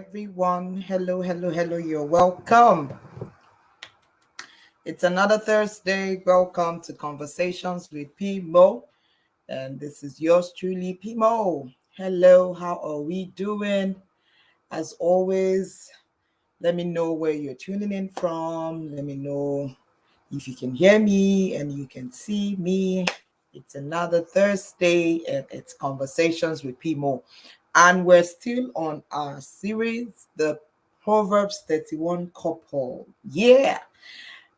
everyone. Hello, hello, hello. You're welcome. It's another Thursday. Welcome to Conversations with Pimo. And this is yours truly, Pimo. Hello, how are we doing? As always, let me know where you're tuning in from. Let me know if you can hear me and you can see me. It's another Thursday and it's Conversations with Pimo. And we're still on our series, the Proverbs 31 couple. Yeah.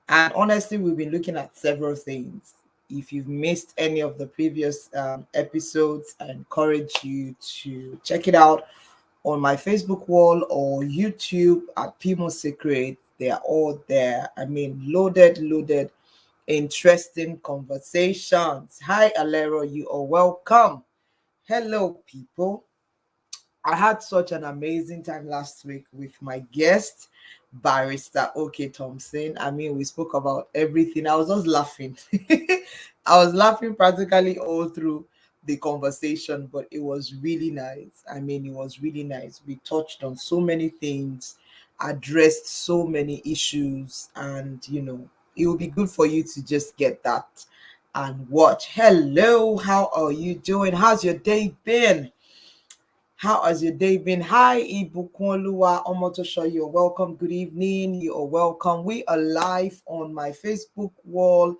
And honestly, we've been looking at several things. If you've missed any of the previous episodes, I encourage you to check it out on my Facebook wall or YouTube at Pimo Secret. They are all there. I mean, loaded, interesting conversations. Hi, Alero, you are welcome. Hello, people. I had such an amazing time last week with my guest, Barrister OK Thompson. I mean, we spoke about everything. I was just laughing. I was laughing practically all through the conversation, but it was really nice. I mean, it was really nice. We touched on so many things, addressed so many issues, and it would be good for you to just get that and watch. Hello, how are you doing? How's your day been? How has your day been? Hi, Ibukunluwa Omotosho. You're welcome. Good evening. You are welcome. We are live on my Facebook wall,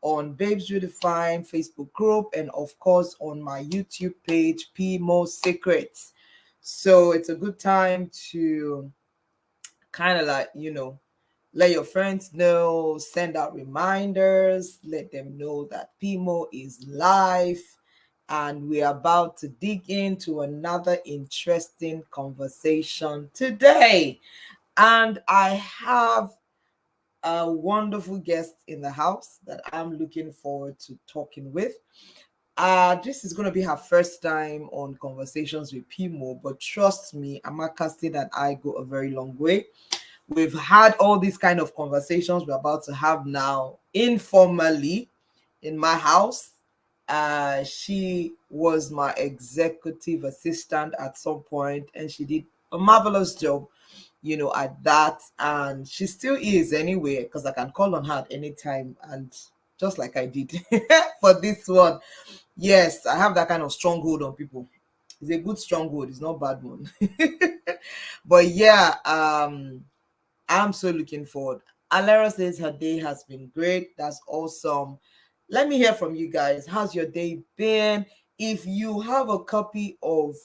on Babes Redefined Facebook group, and of course on my YouTube page, Pmo Secrets. So it's a good time to kind of let your friends know, send out reminders, let them know that Pimo is live and we're about to dig into another interesting conversation today. And I have a wonderful guest in the house that I'm looking forward to talking with. This is going to be her first time on Conversations with Pimo, but trust me, Amaka said that I go a very long way. We've had all these kind of conversations we're about to have now informally in my house. She was my executive assistant at some point, and she did a marvelous job, at that. And she still is anyway, because I can call on her at any time, and just like I did for this one. Yes, I have that kind of stronghold on people. It's a good stronghold, it's not a bad one. But yeah, I'm so looking forward. Alera says her day has been great. That's awesome. Let me hear from you guys. How's your day been? If you have a copy of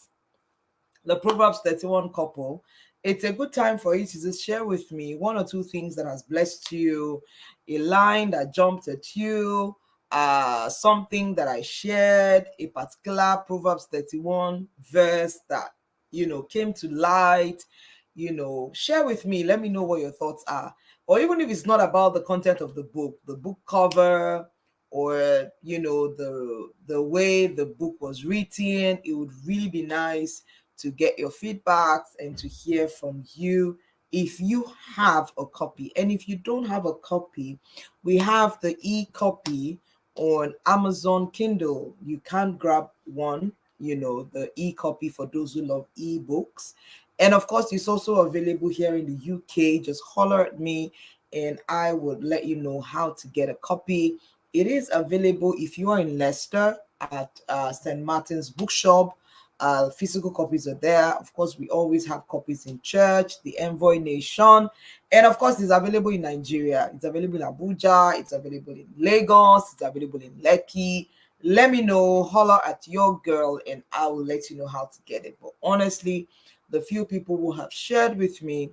the Proverbs 31 couple, it's a good time for you to just share with me one or two things that has blessed you, a line that jumped at you, something that I shared, a particular Proverbs 31 verse that came to light. Share with me. Let me know what your thoughts are. Or even if it's not about the content of the book cover, or the way the book was written, it would really be nice to get your feedbacks and to hear from you if you have a copy. And if you don't have a copy, we have the e-copy on Amazon Kindle. You can grab one, the e-copy for those who love e-books. And of course, it's also available here in the UK. Just holler at me and I would let you know how to get a copy. It is available if you are in Leicester at St. Martin's Bookshop. Physical copies are there. Of course, we always have copies in church, the Envoy Nation, and of course, it's available in Nigeria. It's available in Abuja. It's available in Lagos. It's available in Lekki. Let me know, holler at your girl, and I will let you know how to get it. But honestly, the few people who have shared with me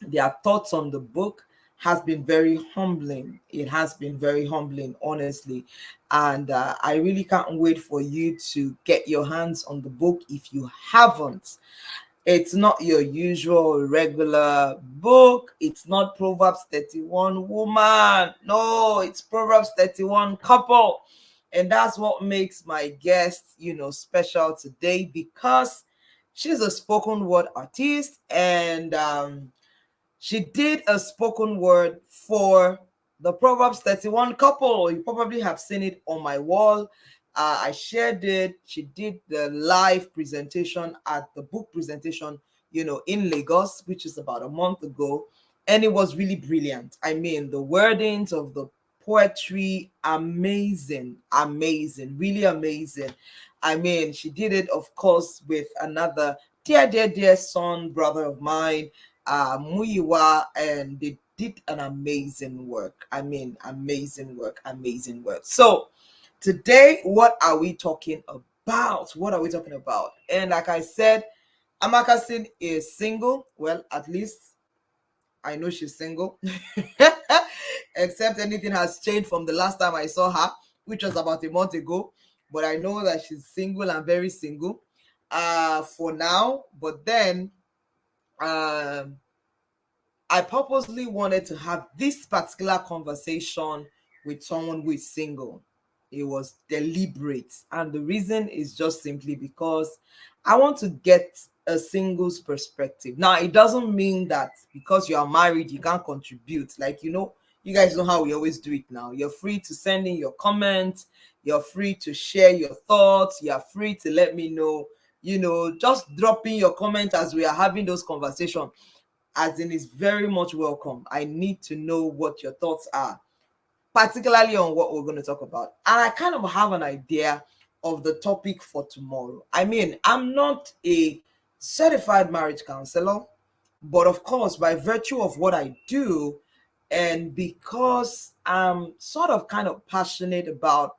their thoughts on the book has been very humbling. It has been very humbling, honestly. And I really can't wait for you to get your hands on the book if you haven't. It's not your usual regular book. It's not Proverbs 31 woman. No, it's Proverbs 31 couple. And that's what makes my guest, special today, because she's a spoken word artist, and she did a spoken word for the Proverbs 31 couple. You probably have seen it on my wall. I shared it. She did the live presentation at the book presentation in Lagos, which is about a month ago, and it was really brilliant. I mean, the wordings of the poetry, amazing, amazing, really amazing. I mean, she did it, of course, with another dear, dear, dear son, brother of mine, Muyiwa, and they did an amazing work. I mean, amazing work, amazing work. So, today, what are we talking about? What are we talking about? And like I said, Amakasin is single. Well, at least I know she's single. Except anything has changed from the last time I saw her, which was about a month ago. But I know that she's single and very single for now. But then um I purposely wanted to have this particular conversation with someone who is single. It was deliberate. And the reason is just simply because I want to get a single's perspective. Now, it doesn't mean that because you are married, you can't contribute. Like, you guys know how we always do it now. You're free to send in your comments. You're free to share your thoughts. You're free to let me know, just drop in your comment as we are having those conversations, as in is very much welcome. I need to know what your thoughts are, particularly on what we're going to talk about. And I kind of have an idea of the topic for tomorrow. I mean, I'm not a certified marriage counselor, but of course, by virtue of what I do, and because I'm sort of kind of passionate about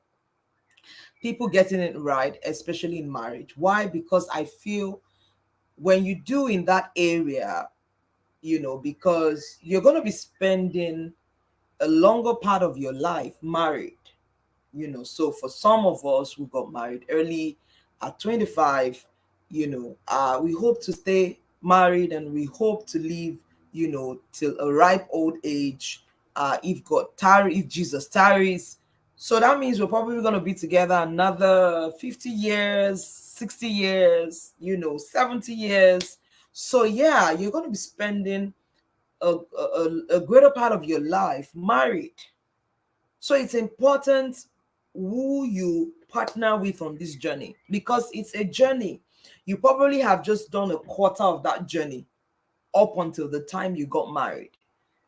people getting it right, especially in marriage. Why? Because I feel when you do in that area, because you're going to be spending a longer part of your life married. So for some of us who got married early at 25, we hope to stay married and we hope to live, till a ripe old age, if Jesus tarries. So that means we're probably going to be together another 50 years, 60 years, 70 years. So yeah, you're going to be spending a greater part of your life married. So it's important who you partner with on this journey, because it's a journey. You probably have just done a quarter of that journey up until the time you got married.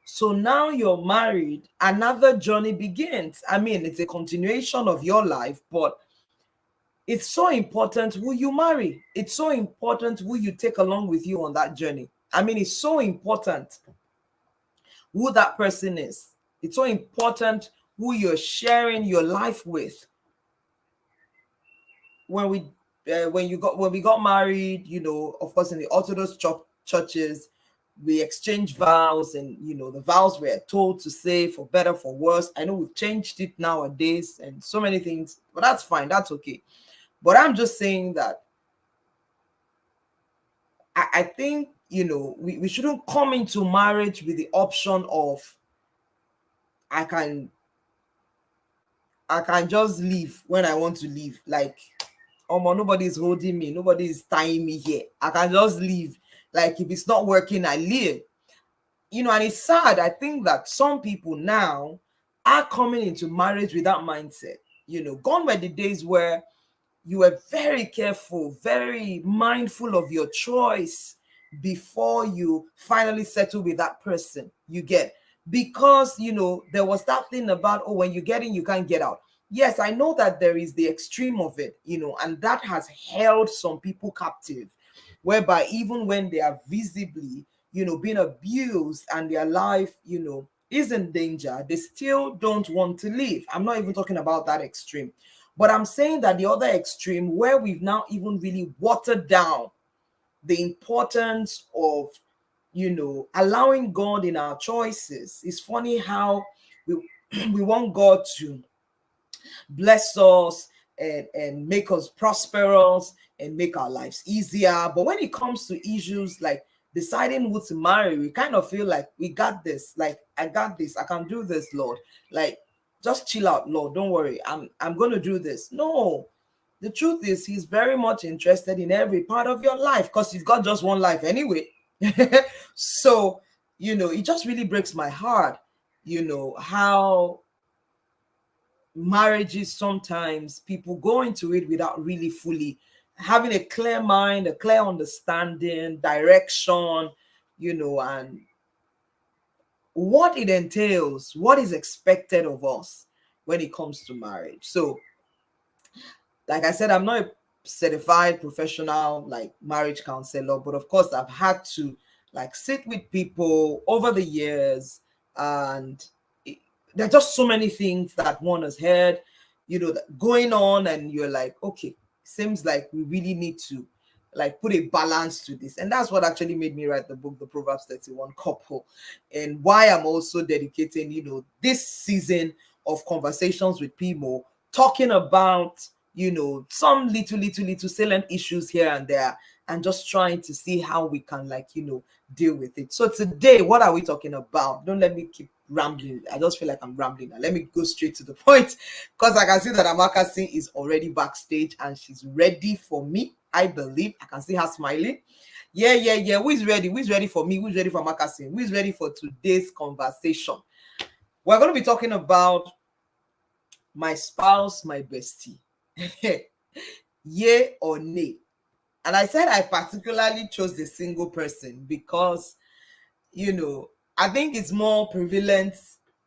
So now you're married, another journey begins. I mean, it's a continuation of your life, but it's so important who you marry. It's so important who you take along with you on that journey. I mean, it's so important who that person is. It's so important who you're sharing your life with. When we got married, of course, in the Orthodox churches, we exchange vows, and the vows we're told to say for better, for worse. I know we've changed it nowadays, and so many things, but that's fine. That's okay. But I'm just saying that I think we shouldn't come into marriage with the option of I can just leave when I want to leave. Like, nobody's holding me, nobody's tying me here. I can just leave. Like, if it's not working, I leave. And it's sad. I think that some people now are coming into marriage with that mindset. Gone were the days where you were very careful, very mindful of your choice before you finally settle with that person. You get, because there was that thing about, oh, when you get in, you can't get out. Yes, I know that there is the extreme of it, and that has held some people captive, whereby even when they are visibly, being abused and their life, is in danger, they still don't want to leave. I'm not even talking about that extreme. But I'm saying that the other extreme, where we've now even really watered down the importance of, allowing God in our choices. It's funny how we, we want God to bless us and make us prosperous and make our lives easier. But when it comes to issues like deciding who to marry, we kind of feel like we got this. Like, I got this. I can do this, Lord. Like, just chill out, Lord. Don't worry. I'm going to do this. No. The truth is, he's very much interested in every part of your life, because you've got just one life anyway. So, it just really breaks my heart, how marriages, sometimes people go into it without really fully having a clear mind, a clear understanding, direction, and what it entails, what is expected of us when it comes to marriage. So, like I said, I'm not a certified professional like marriage counselor, but of course I've had to like sit with people over the years, and it, there are just so many things that one has heard, that going on, and you're like, okay, seems like we really need to like put a balance to this. And that's what actually made me write the book, The Proverbs 31 Couple, and why I'm also dedicating, this season of conversations with people, talking about some little salient issues here and there, and just trying to see how we can like deal with it. So today, what are we talking about? Don't let me keep rambling. I just feel like I'm rambling now. Let me go straight to the point, because I can see that Amaka Singh is already backstage and she's ready for me. I believe I can see her smiling. Yeah. Who is ready? Who is ready for me? Who is ready for Amaka Singh? Who is ready for today's conversation? We're going to be talking about my spouse, my bestie. Yay or nay? And I said I particularly chose the single person because, I think it's more prevalent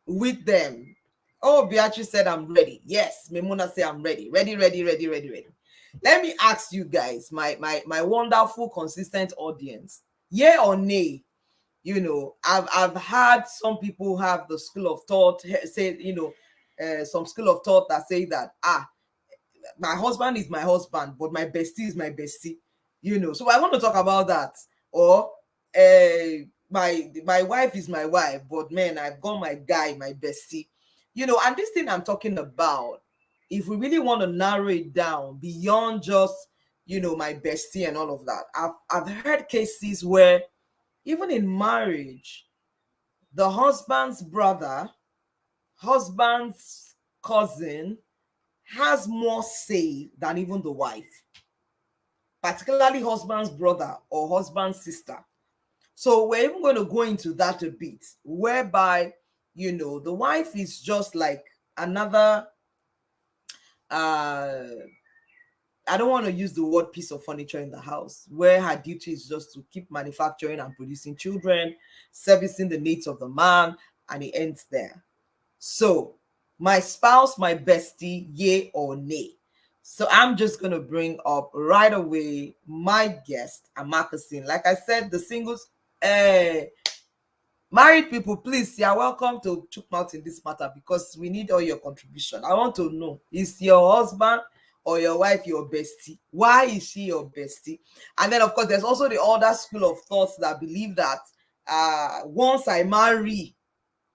with them. Oh, Beatrice said I'm ready. Yes, Memona said I'm ready. Ready. Let me ask you guys, my wonderful, consistent audience, yay or nay? I've had some people have the school of thought say, some school of thought that say that my husband is my husband, but my bestie is my bestie. So I want to talk about that. Or my wife is my wife, but man, I've got my guy, my bestie. And this thing I'm talking about, if we really want to narrow it down beyond just my bestie and all of that, I've heard cases where even in marriage, the husband's brother, husband's cousin has more say than even the wife, particularly husband's brother or husband's sister. So we're even going to go into that a bit, whereby, the wife is just like another, I don't want to use the word piece of furniture in the house, where her duty is just to keep manufacturing and producing children, servicing the needs of the man, and it ends there. So, my spouse, my bestie, yay or nay? So I'm just going to bring up right away my guest, Amaka Singh. Like I said, the singles, married people, please, you're welcome to chook mouth in this matter, because we need all your contribution. I want to know, is your husband or your wife your bestie? Why is she your bestie? And then, of course, there's also the other school of thoughts that believe that once I marry,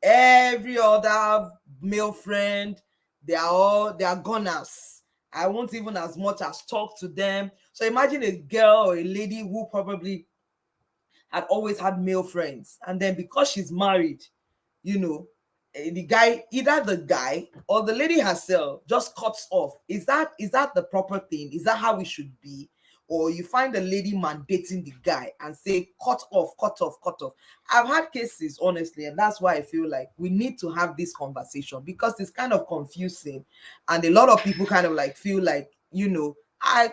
every other male friend, they are goners. I won't even as much as talk to them. So imagine a girl or a lady who probably had always had male friends, and then because she's married, you know the guy, either the guy or the lady herself, just cuts off. Is that the proper thing? Is that how it should be? Or you find the lady mandating the guy and say, cut off, cut off, cut off. I've had cases, honestly, and that's why I feel like we need to have this conversation, because it's kind of confusing, and a lot of people kind of like feel like,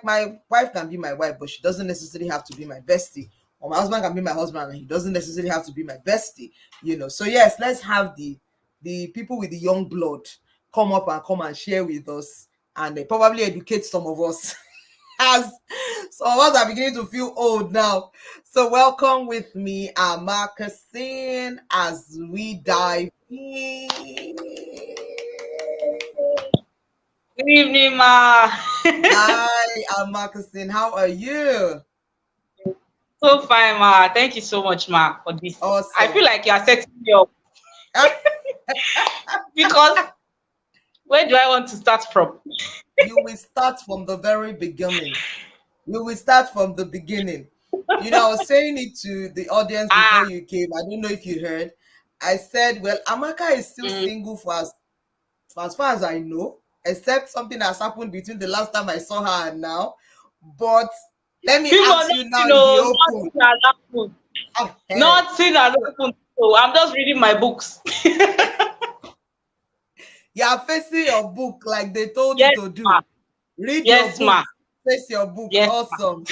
my wife can be my wife, but she doesn't necessarily have to be my bestie, or my husband can be my husband and he doesn't necessarily have to be my bestie. So yes, let's have the people with the young blood come and share with us, and they probably educate some of us as some of us are beginning to feel old now. So welcome with me, Amaka Singh, as we dive in. Good evening, Ma. Hi, Amaka Singh, how are you? So fine, Ma. Thank you so much, Ma, for this. I feel Awesome. like you are setting me up because where do I want to start from? You will start from the very beginning. We will start from the beginning. I was saying it to the audience before Ah, you came. I don't know if you heard. I said, well, Amaka is still mm, single for as far as I know, except something has happened between the last time I saw her and now. But let me people, ask you now in the open. nothing has happened. Hey, Nothing has happened. So I'm just reading my books. you are facing your book like they told you Yes, to do. Ma. Read your Yes, book. Ma. Face your book. Yes, Awesome.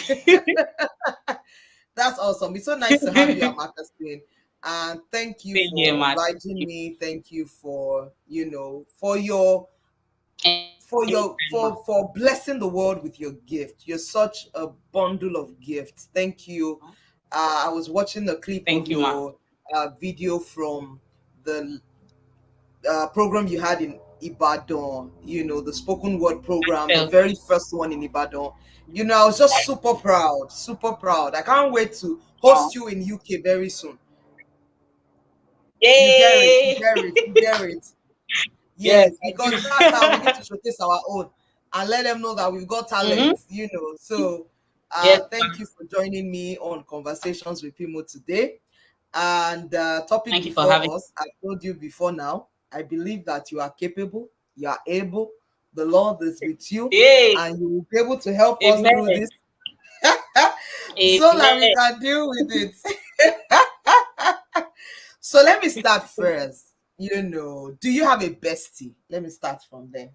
That's awesome. It's so nice to have you at same Marcusine. And thank you here, for ma. obliging Thank me. Thank you for, for your Anytime, ma. for blessing the world with your gift. You're such a bundle of gifts. Thank you. I was watching a clip Thank of you, ma. your video from the program you had in Ibadan, the spoken word I program, the felt. very first one in Ibadan. I was just super proud, super proud. I can't wait to Oh. host you in UK very soon. You get it, you Yay! get it, you get it. Yes, Yes, I because that's how we do. need to showcase our own and let them know that we've got Mm-hmm. talent. So Yes, thank ma. you for joining me on Conversations with Pimo today. And topic Thank you for having. before us, I told you before now, I believe that you are capable, you are able, the Lord is with you, Hey, and you will be able to help us through amen. this so that we Amen. can deal with it. So let me start first. Do you have a bestie? Let me start from there.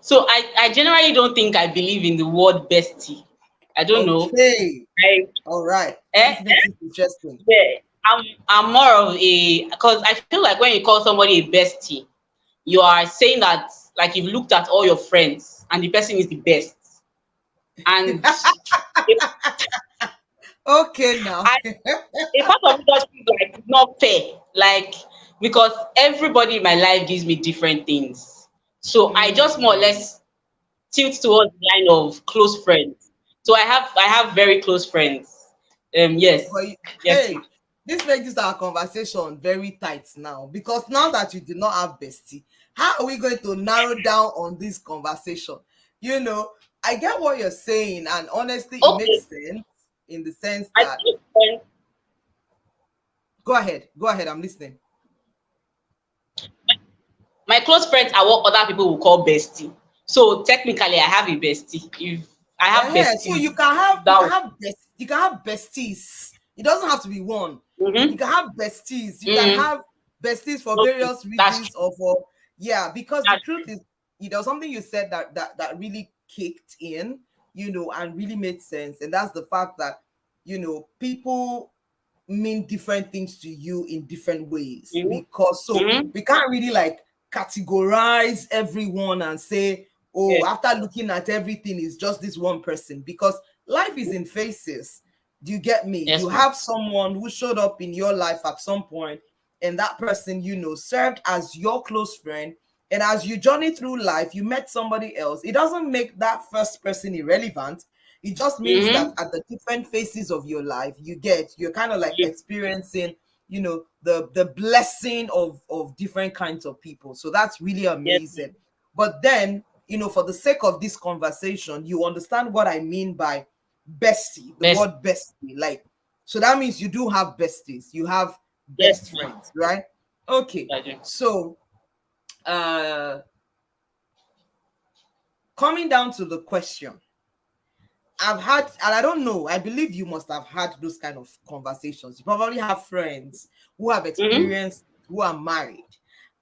So I generally don't think I believe in the word bestie. I don't know. Okay. I All right. eh, This makes it interesting. yeah. I'm more of a, because I feel like when you call somebody a bestie, you are saying that like you've looked at all your friends and the person is the best. And if Okay, now. I a part of it just feels like it's not fair. Like, because everybody in my life gives me different things. So I just more or Mm. less tilt towards the line of close friends. So I have very close friends. But Yes, ma. hey, this makes our conversation very tight now because now that you do not have bestie, how are we going to narrow down on this conversation? You know, I get what you're saying, and honestly, it makes Okay. sense in the sense My that close friends, go ahead, I'm listening. my close friends are what other people will call bestie. So technically, I have a bestie. If I have So besties, you can have that would, besties. It doesn't have to be one. You mm-hmm, can have besties. You can mm-hmm, have besties for okay, various that's reasons true. or for yeah, because the That's truth is, something you said that really kicked in, and really made sense. And that's the fact that, people mean different things to you in different ways true. because so Mm-hmm, we can't really like categorize everyone and say, oh, yes, after looking at everything is just this one person because life is in phases. Do you get me? You yes, ma'am. have someone who showed up in your life at some point, and that person, served as your close friend. And as you journey through life, you met somebody else. It doesn't make that first person irrelevant. It just means that Mm-hmm, at the different phases of your life, you're kind of like experiencing, the blessing of different kinds of people. So that's really yes, amazing. ma'am. But then, for the sake of this conversation, you understand what I mean by bestie, the Best, word bestie. Like, so that means you do have besties, you have yes, best ma'am. friends, right? Okay. I do. So, uh, coming down to the question, I've had, and I don't know, I believe you must have had those kind of conversations. You probably have friends who have Mm-hmm, experienced, who are married.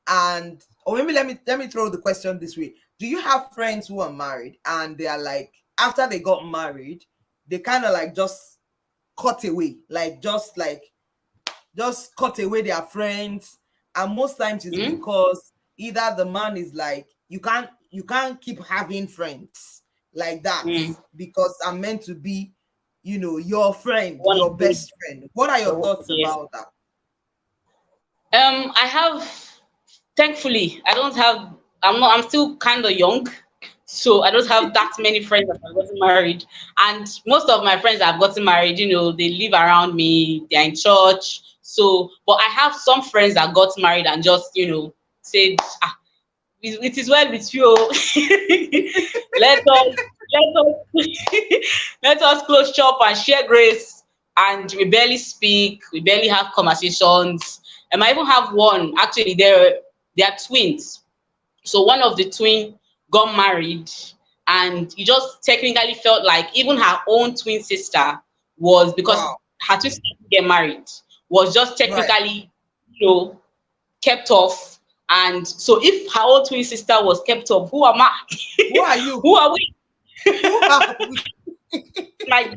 And, or maybe let me throw the question this way. Do you have friends who are married and they are like, after they got married, they kind of like just cut away, like just cut away their friends, and most times it's mm-hmm, because either the man is like, you can't keep having friends like that mm. because I'm meant to be, your friend, One of your those. best friend. What are your thoughts Yes. about that? I have, thankfully, I don't have, I'm still kind of young. So I don't have that many friends that have gotten married. And most of my friends that have gotten married, they live around me, they're in church. So, but I have some friends that got married and just, said, ah, it is well with you. let us let us let us close shop and share grace. And we barely speak, we barely have conversations. I even have one, actually, they are twins. So one of the twin got married, and it just technically felt like even her own twin sister was, because Wow. her twin sister didn't get married, was just Right. technically, you know, kept off. And so if her own twin sister was kept up, who am I? Who are you? Who are we? Who are we? Like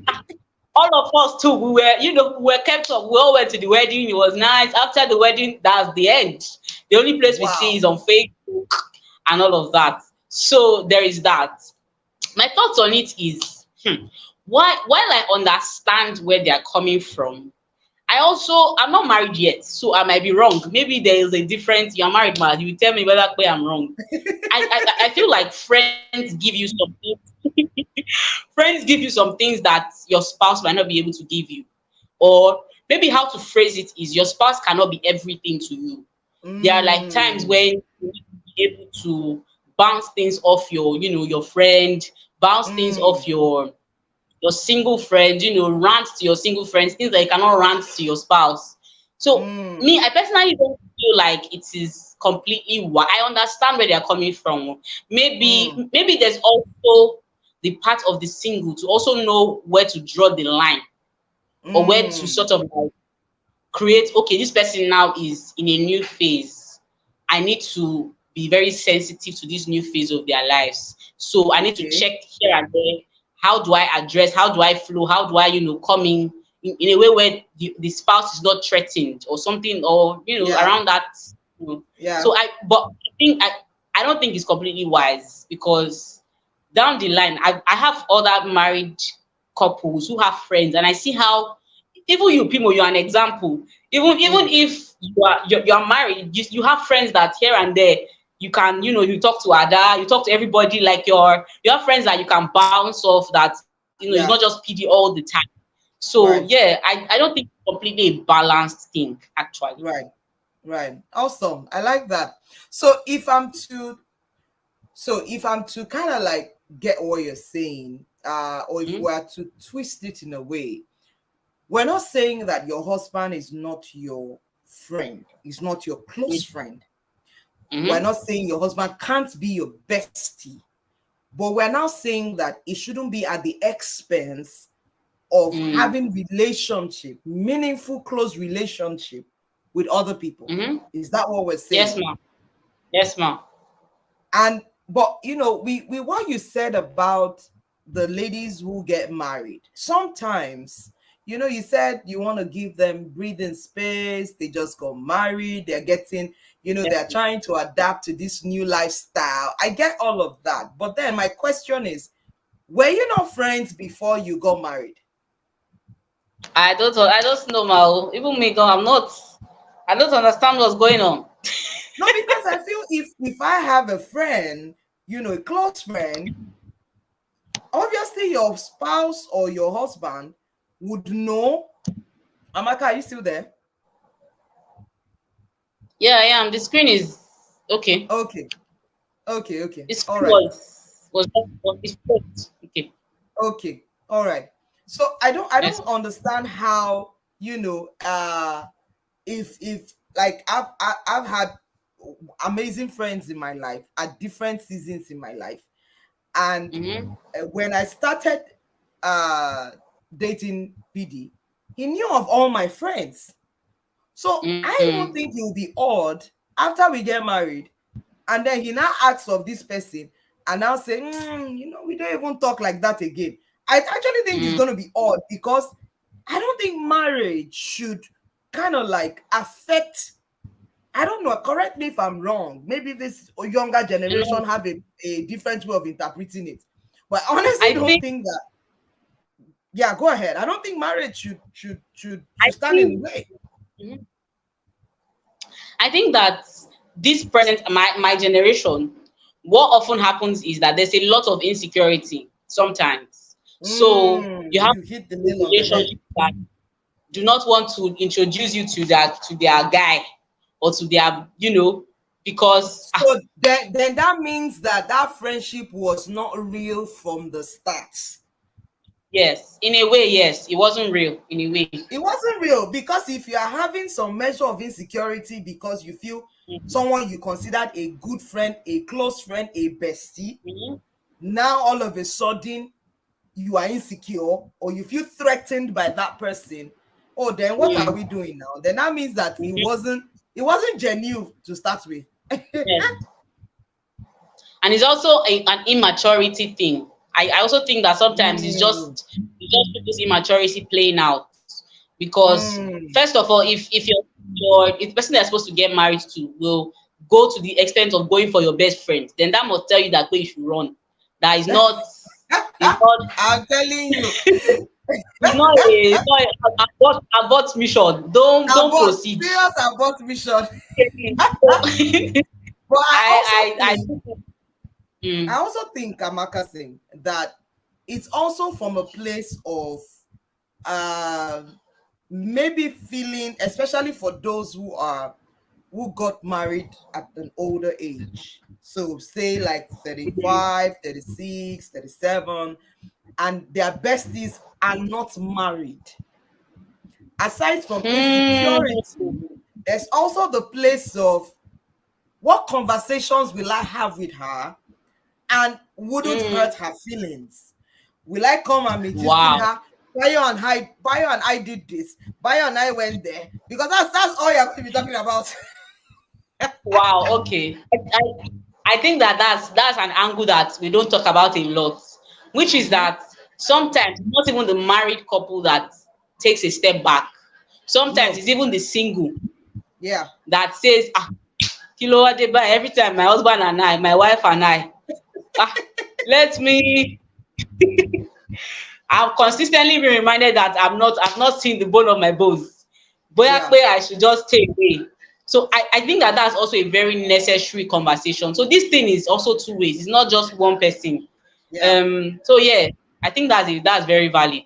all of us too, we were kept up. We all went to the wedding. It was nice. After the wedding, that's the end. The only place we see Wow. is on Facebook and all of that. So there is that. My thoughts on it is, why while I understand where they are coming from, I'm not married yet, so I might be wrong. Maybe there is a difference. You're married, man. You tell me whether way I'm wrong. I feel like friends give you some things. Friends give you some things that your spouse might not be able to give you. Or maybe how to phrase it is your spouse cannot be everything to you. There are like times Mm, when you need to be able to bounce things off your friend, bounce things off mm, your single friend, rant to your single friends, things that you cannot rant to your spouse. So me, mm, I personally don't feel like it is completely I understand where they're coming from. mm, Maybe there's also the part of the single to also know where to draw the line, or where to mm. sort of like create, okay, this person now is in a new phase. I need to be very sensitive to this new phase of their lives. So I need to Okay. check here and there. How do I address, how do I flow, how do I, come in a way where the spouse is not threatened or something, or Yeah. around that. Yeah. So I don't think it's completely wise, because down the line, I have other married couples who have friends, and I see how, even you, Pimo, you're an example. Even Mm, if you're married, you have friends that here and there you can, you talk to Ada, you talk to everybody, like you have friends that you can bounce off, that it's not just yeah. PD all the time. So Right. yeah, I don't think it's completely a balanced thing, actually. Right. Right. Awesome. I like that. So if I'm to kind of like get what you're saying, or if Mm-hmm. we're to twist it in a way, we're not saying that your husband is not your friend, is not your close friend. We're Mm-hmm. not saying your husband can't be your bestie, but we're now saying that it shouldn't be at the expense of Mm-hmm. having relationship, meaningful, close relationship with other people. Mm-hmm. Is that what we're Yes, saying? ma'am. Yes, ma'am. And but we what you said about the ladies who get married, sometimes, you said you want to give them breathing space. They just got married, they're getting, Yes, they're trying to adapt to this new lifestyle. I get all of that, but then my question is, were you not friends before you got married? I don't know, ma. Even me, I'm not. I don't understand what's going on. No, because I feel if I have a friend, a close friend, obviously your spouse or your husband would know. Amaka, are you still there? Yeah, I am. The screen is okay. Okay, okay, okay. The All screen right. was it's fixed. Okay. Okay. All right. So I Yes. don't understand how, if like I've had amazing friends in my life at different seasons in my life. And Mm-hmm. when I started uh dating PD, he knew of all my friends. So I Mm-hmm. even think it will be odd after we get married, and then he now asks of this person and now say, we don't even talk like that again. I actually think it's going to be odd, because I don't think marriage should kind of like affect. I don't know, correct me if I'm wrong. Maybe this younger No, generation have a different way of interpreting it. But I honestly I don't think think that. Yeah, go ahead. I don't think marriage I should stand in the think way. mhm. I think that this present my generation, what often happens is that there's a lot of insecurity sometimes. So you have You hit the a nail on the head. relationship that do not want to introduce you to their guy, or to their, because So then that means that that friendship was not real from the start. yes, in a way, yes, it wasn't real in a way. It wasn't real, because if you are having some measure of insecurity because you feel Mhm. someone you considered a good friend, a close friend, a bestie, Mhm. now all of a sudden you are insecure or you feel threatened by that person. Oh, then what are we Mhm. doing now? Then that means that it Mhm. wasn't genuine to start with. Yes. And it's also an immaturity thing. I also think that sometimes Mm, it's just people's immaturity playing out. Because mm, first of all, if the person that's supposed to get married to will go to the extent of going for your best friend, then that must tell you that way you should run. That is not I'm telling you, it's not a abort mission. Don't abort, proceed. serious abort mission. So But I also I think, I mm, also think, Amaka saying that it's also from a place of um maybe feeling, especially for those who got married at an older age. So say like 35, 36, 37, and their besties are not married. Aside from insecurity, mm, there's also the place of what conversations will I have with her and wouldn't hurt mm, her feelings. Will I come and be gisting wow. her? Bayo and I did this. Bayo and I went there because that's all you're going to be talking about. Wow, okay. I think that that's an angle that we don't talk about a lot, which is Mm-hmm. that sometimes not even the married couple that takes a step back. Sometimes No, it's even the single yeah, that says, ah, kilo adeba, every time my husband and I, my wife and I, ah, let me. I've consistently been reminded that I've not seen the bone of my bones. Boya yeah, pe I should just stay away. So I think that that's also a very necessary conversation. So this thing is also two ways. It's not just one person. yeah. So yeah, I think that's very valid.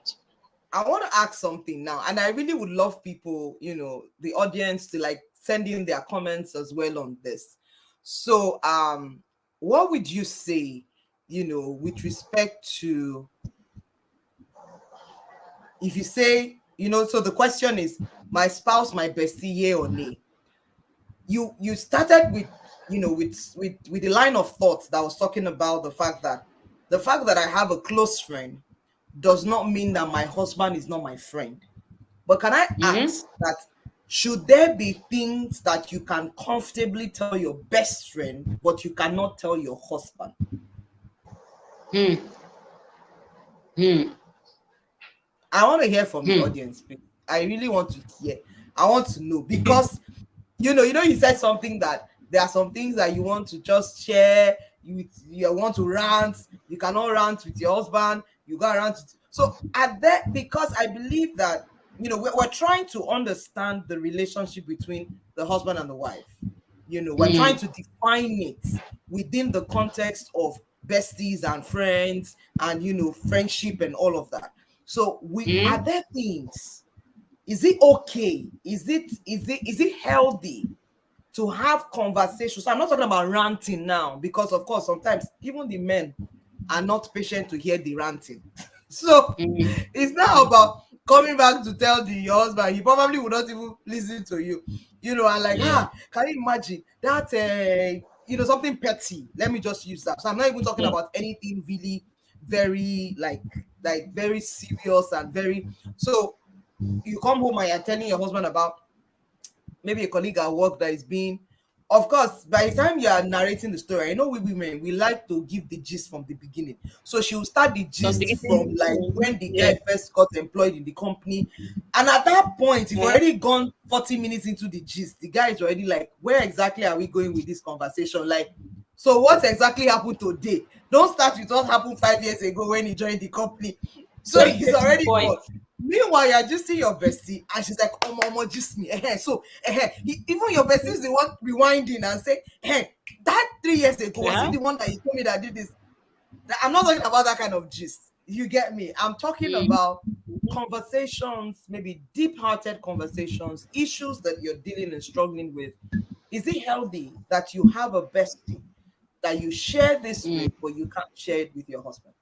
I want to ask something now, and I really would love people, the audience to like send in their comments as well on this. So, what would you say, with respect to if you say, so the question is, my spouse, my bestie, yay or nay? You started with, with the line of thought that was talking about the fact that I have a close friend does not mean that my husband is not my friend. But can I Mm-hmm. ask that should there be things that you can comfortably tell your best friend, but you cannot tell your husband? Hmm. Hmm. I want to hear from the Hmm. audience, please. I really want to hear. I want to know because you said something that there are some things that you want to just share. You want to rant. You cannot rant with your husband. You got to rant. So at that, because I believe that we're trying to understand the relationship between the husband and the wife. We're trying Hmm. to define it within the context of besties and friends and friendship and all of that. So we are Hmm. there things, is it okay, is it healthy to have conversations? So I'm not talking about ranting now, because of course sometimes even the men are not patient to hear the ranting. So Hmm. it's not about coming back to tell your husband. He probably would not even listen to you. And like, Yeah. can you imagine that? Something petty. Let me just use that. So I'm not even talking Hmm. about anything really very like very serious and very. So you come home and you're telling your husband about maybe a colleague at work that is being, of course, by the time you are narrating the story, we women, we like to give the gist from the beginning. So she will start the From gist from beginning. like Mhm. when the Yeah. guy first got employed in the company. And at that point, you've Mhm. already gone 40 minutes into the gist. The guy is already like, where exactly are we going with this conversation? Like, so what exactly happened today? Don't start with what happened 5 years ago when he joined the company. So So you he's get to the already point. gone. Meanwhile, you're just seeing your bestie, and she's like, "Oh, mama, just me." So, even your bestie is the one rewinding and say, "Hey, that 3 years ago was it Uh-huh. the one that you told me that did this?" I'm not talking about that kind of gist. You get me? I'm talking Mm. about conversations, maybe deep-hearted conversations, issues that you're dealing and struggling with. Is it healthy that you have a bestie that you share this Mm. with, but you can't share it with your husband?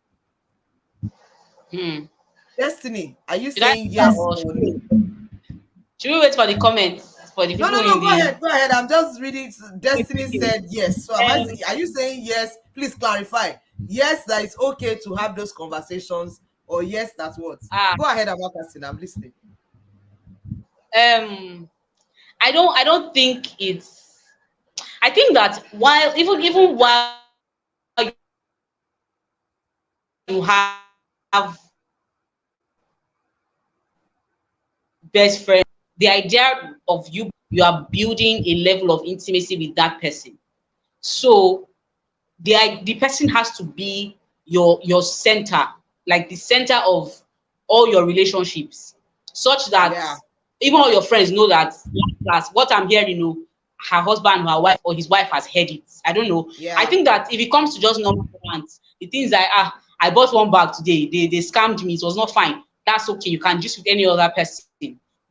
Mm. Destiny, are you Should I saying answer yes or or no? should we wait for the comments for the No, people no, in no. Go the ahead. Go ahead. I'm just reading. Destiny said yes. So am I? um Are you saying yes? Please clarify. Yes, that it's okay to have those conversations, or yes, that's what. ah Go ahead, Abakasin. I'm listening. um I don't think it's I think that while even while you have best friend, the idea of you are building a level of intimacy with that person. So the person has to be your center, like the center of all your relationships, such that Yeah, even all your friends know that last what I'm hearing, her husband or her wife or his wife has heard it. I don't know. I yeah, think that if it comes to just normal plans, the things like I bought one bag today, they scammed me, it was not fine. That's okay. You can just with any other person.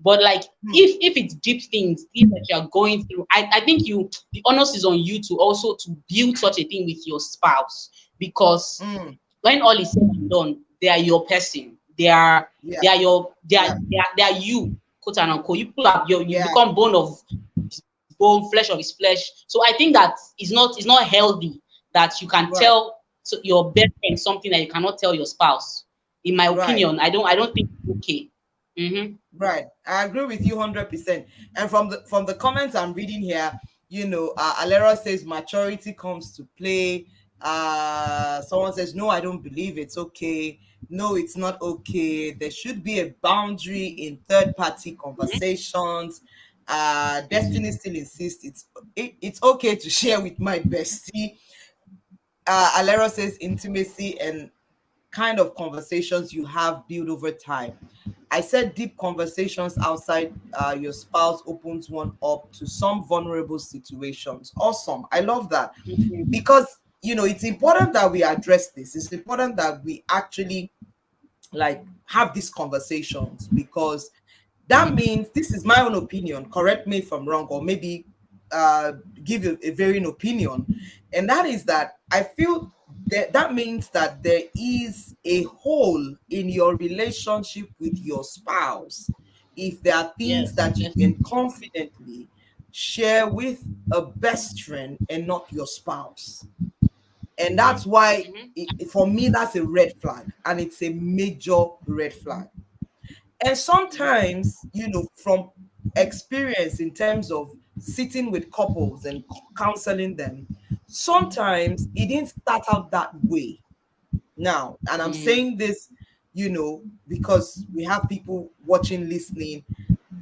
But like hmm, if it's deep things that you're going through, I think the onus is on you to also to build such a thing with your spouse, because hmm, when all is said and done, they are your person. yeah, They are your yeah, they are you, quote and unquote. You people are you yeah, become bone of his bone, flesh of his flesh. So I think that it's not healthy that you can right, tell your best friend something that you cannot tell your spouse. In my right. opinion, I don't think it's okay. Mm-hmm. Right. I agree with you 100%. And from the comments I'm reading here, Alera says maturity comes to play. Someone says, no, I don't believe it's okay. No, it's not okay. There should be a boundary in third party conversations. Destiny still insists it's okay to share with my bestie. Alera says intimacy and kind of conversations you have build over time. I said deep conversations outside your spouse opens one up to some vulnerable situations. Awesome. I love that Mm-hmm. because, it's important that we address this. It's important that we actually like have these conversations because that means this is my own opinion. Correct me if I'm wrong, or maybe uh, give you a varying opinion, and that is that I feel that means that there is a hole in your relationship with your spouse if there are things Yes, that you yes. can confidently share with a best friend and not your spouse. And that's why Mm-hmm. for me that's a red flag, and it's a major red flag. And sometimes, from experience in terms of sitting with couples and counseling them, sometimes it didn't start out that way. Now, and I'm Mm-hmm. saying this, because we have people watching, listening.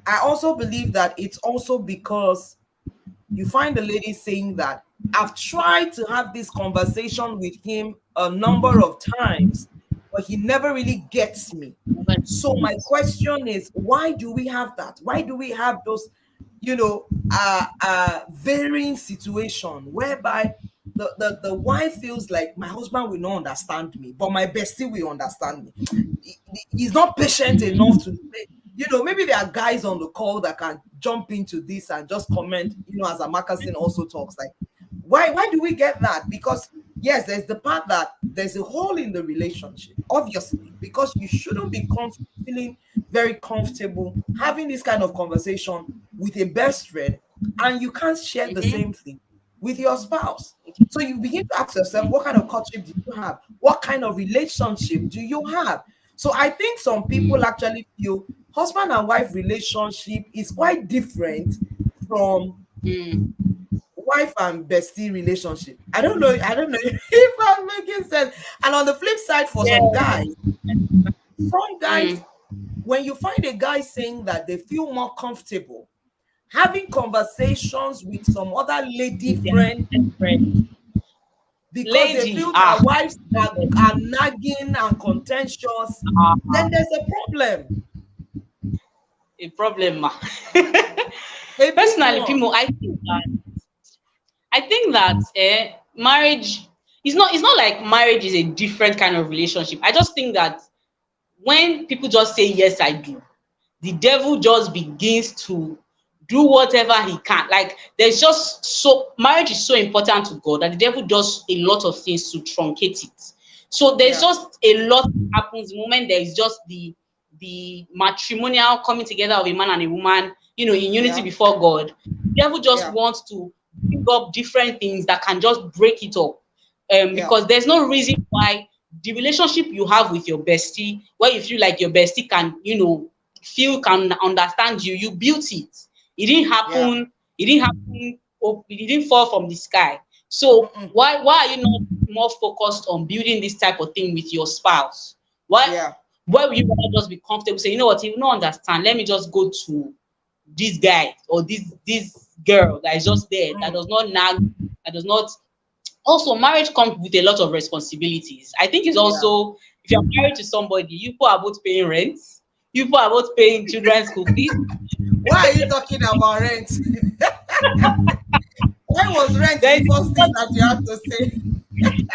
I also believe that it's also because you find the lady saying that I've tried to have this conversation with him a number of times, but he never really gets me. So my question is, why do we have that? Why do we have those, varying situation whereby the wife feels like my husband will not understand me, but my bestie will understand me. He's not patient enough to, maybe there are guys on the call that can jump into this and just comment, as a Marcusson also talks, like, why do we get that? Because yes, there's the part that there's a hole in the relationship, obviously, because you shouldn't be feeling very comfortable having this kind of conversation with a best friend, and you can't share the Mm-hmm. same thing with your spouse. So you begin to ask yourself, what kind of courtship do you have? What kind of relationship do you have? So I think some people actually feel husband and wife relationship is quite different from Mm. wife and bestie relationship. I don't know if I'm making sense. And on the flip side, for Yeah. some guys, Mm. when you find a guy saying that they feel more comfortable having conversations with some other lady With friend their best friend. because they Lady. feel their Ah. wives are nagging and contentious, then Ah. there's a problem, A problem. Ma. a big Personally, one. Pimo, I think that marriage it's not like marriage is a different kind of relationship. I just think that when people just say yes, I do, the devil just begins to do whatever he can. Like there's just so marriage is so important to God that the devil does a lot of things to truncate it. So there's Yeah, just a lot that happens the moment there is just the matrimonial coming together of a man and a woman, in unity yeah, before God. The devil just yeah, wants to bring up different things that can just break it up. yeah, Because there's no reason why the relationship you have with your bestie, where you feel like your bestie can, feel can understand you, you built it. It didn't yeah, happen. It didn't happen it didn't fall from the sky. So Mm-mm. why are you not more focused on building this type of thing with your spouse? Yeah. Why will you rather just be comfortable, say, you know what, you don't understand, let me just go to this guy or this girl that is just there, that Mm. does not nag, that does not. Also, marriage comes with a lot of responsibilities. I think it's Yeah. also, if you're married to somebody, you people are both paying rent, you people are both paying children's school fees. Why are you talking about rent? Why was rent There the is first thing that you have to say?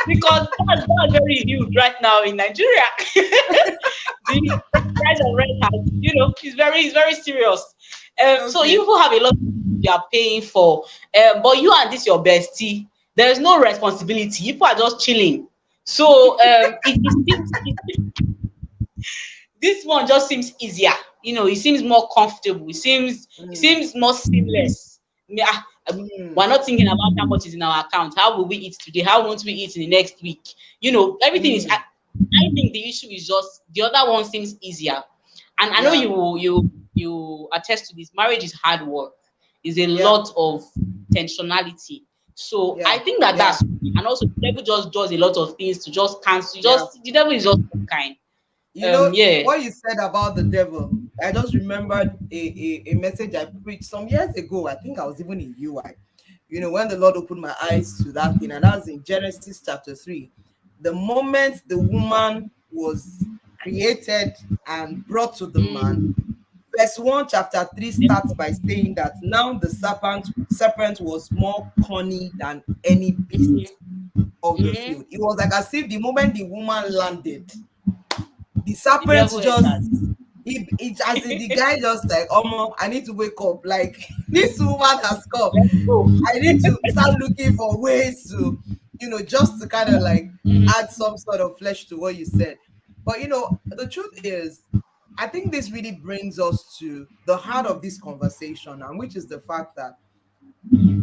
because that's very huge right now in Nigeria. The price of rent has, it's very serious. So you Okay. will have a lot of things you are paying for. But you and this your bestie, there is no responsibility. You people are just chilling. So this one just seems easier. It seems more comfortable. Mm. It seems more seamless. Mm. We're not thinking about how much is in our account. How will we eat today? How won't we eat in the next week? Everything is. Mm. I think the issue is just the other one seems easier, and I know Yeah. you attest to this. Marriage is hard work. Is a Yeah. lot of intentionality. So I Yeah. think that Yeah. and also the devil just does a lot of things to just cancel. Yeah. Just the devil is just kind. You know Yeah. what you said about the devil? I just remembered a message I preached some years ago. I think I was even in UI. When the Lord opened my eyes to that thing, and that was in Genesis chapter 3. The moment the woman was created and brought to the man, Mm, verse 1, chapter 3 starts by saying that now the serpent was more cunning than any beast mm, of the mm. field. It was like as if the moment the woman landed, the The serpent devil just enters. it as in the guy just like, I need to wake up. Like this woman has come. Let's go. I need to start looking for ways to, just to kind of like Mm, add some sort of flesh to what you said. But the truth is, I think this really brings us to the heart of this conversation, and which is the fact that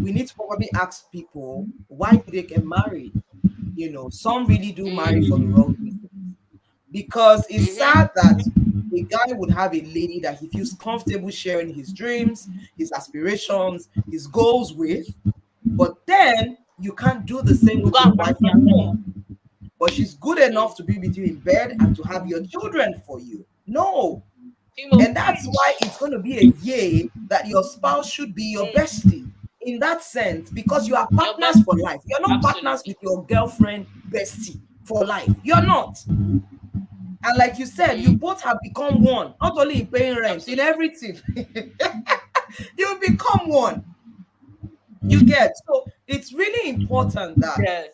we need to probably ask people, why do they get married? Some really do marry for the mm, wrong reason, because it's sad mm-hmm, that a guy would have a lady that he feels comfortable sharing his dreams, his aspirations, his goals with, but then you can't do the same you with go your and wife find at another. home. But she's good Mm, enough to be with you in bed and to have your children for you. No. female And that's why preach. it's going to be a yay that your spouse should be your Mm, bestie in that sense, because you are your partners best, for life. You're not partners with absolutely. your girlfriend bestie for life. You're not. And like you said, you Mm, both have become one, not only in paying rent, in absolutely. everything. You become one. You get. So it's really important that, Yes.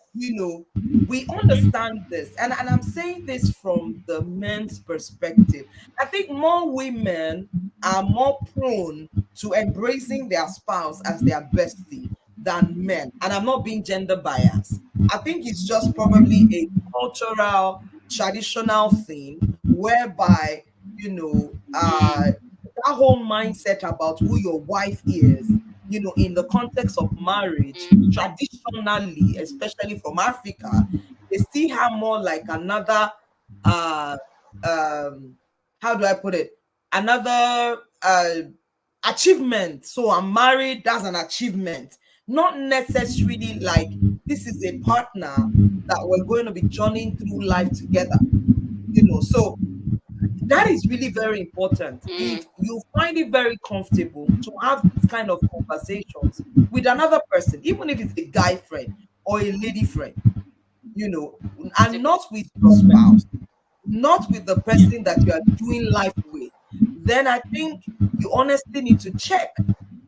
we understand this. And I'm saying this from the men's perspective. I think more women are more prone to embracing their spouse as their bestie than men. And I'm not being gender biased. I think it's just probably a cultural, traditional thing whereby, Mm, that whole mindset about who your wife is, in the context of marriage, mm, traditionally, especially from Africa, they still have more like another, uh, um, how do I put it? Another achievement. So I'm married, that's an achievement. Not necessarily like this is a partner that we're going to be journeying through life together. So that is really very important. If mm, you find it very comfortable to have this kind of conversations with another person, even if it's a guy friend or a lady friend, you know, it's a and good not with your spouse, not with the person that you are doing life with, then I think you honestly need to check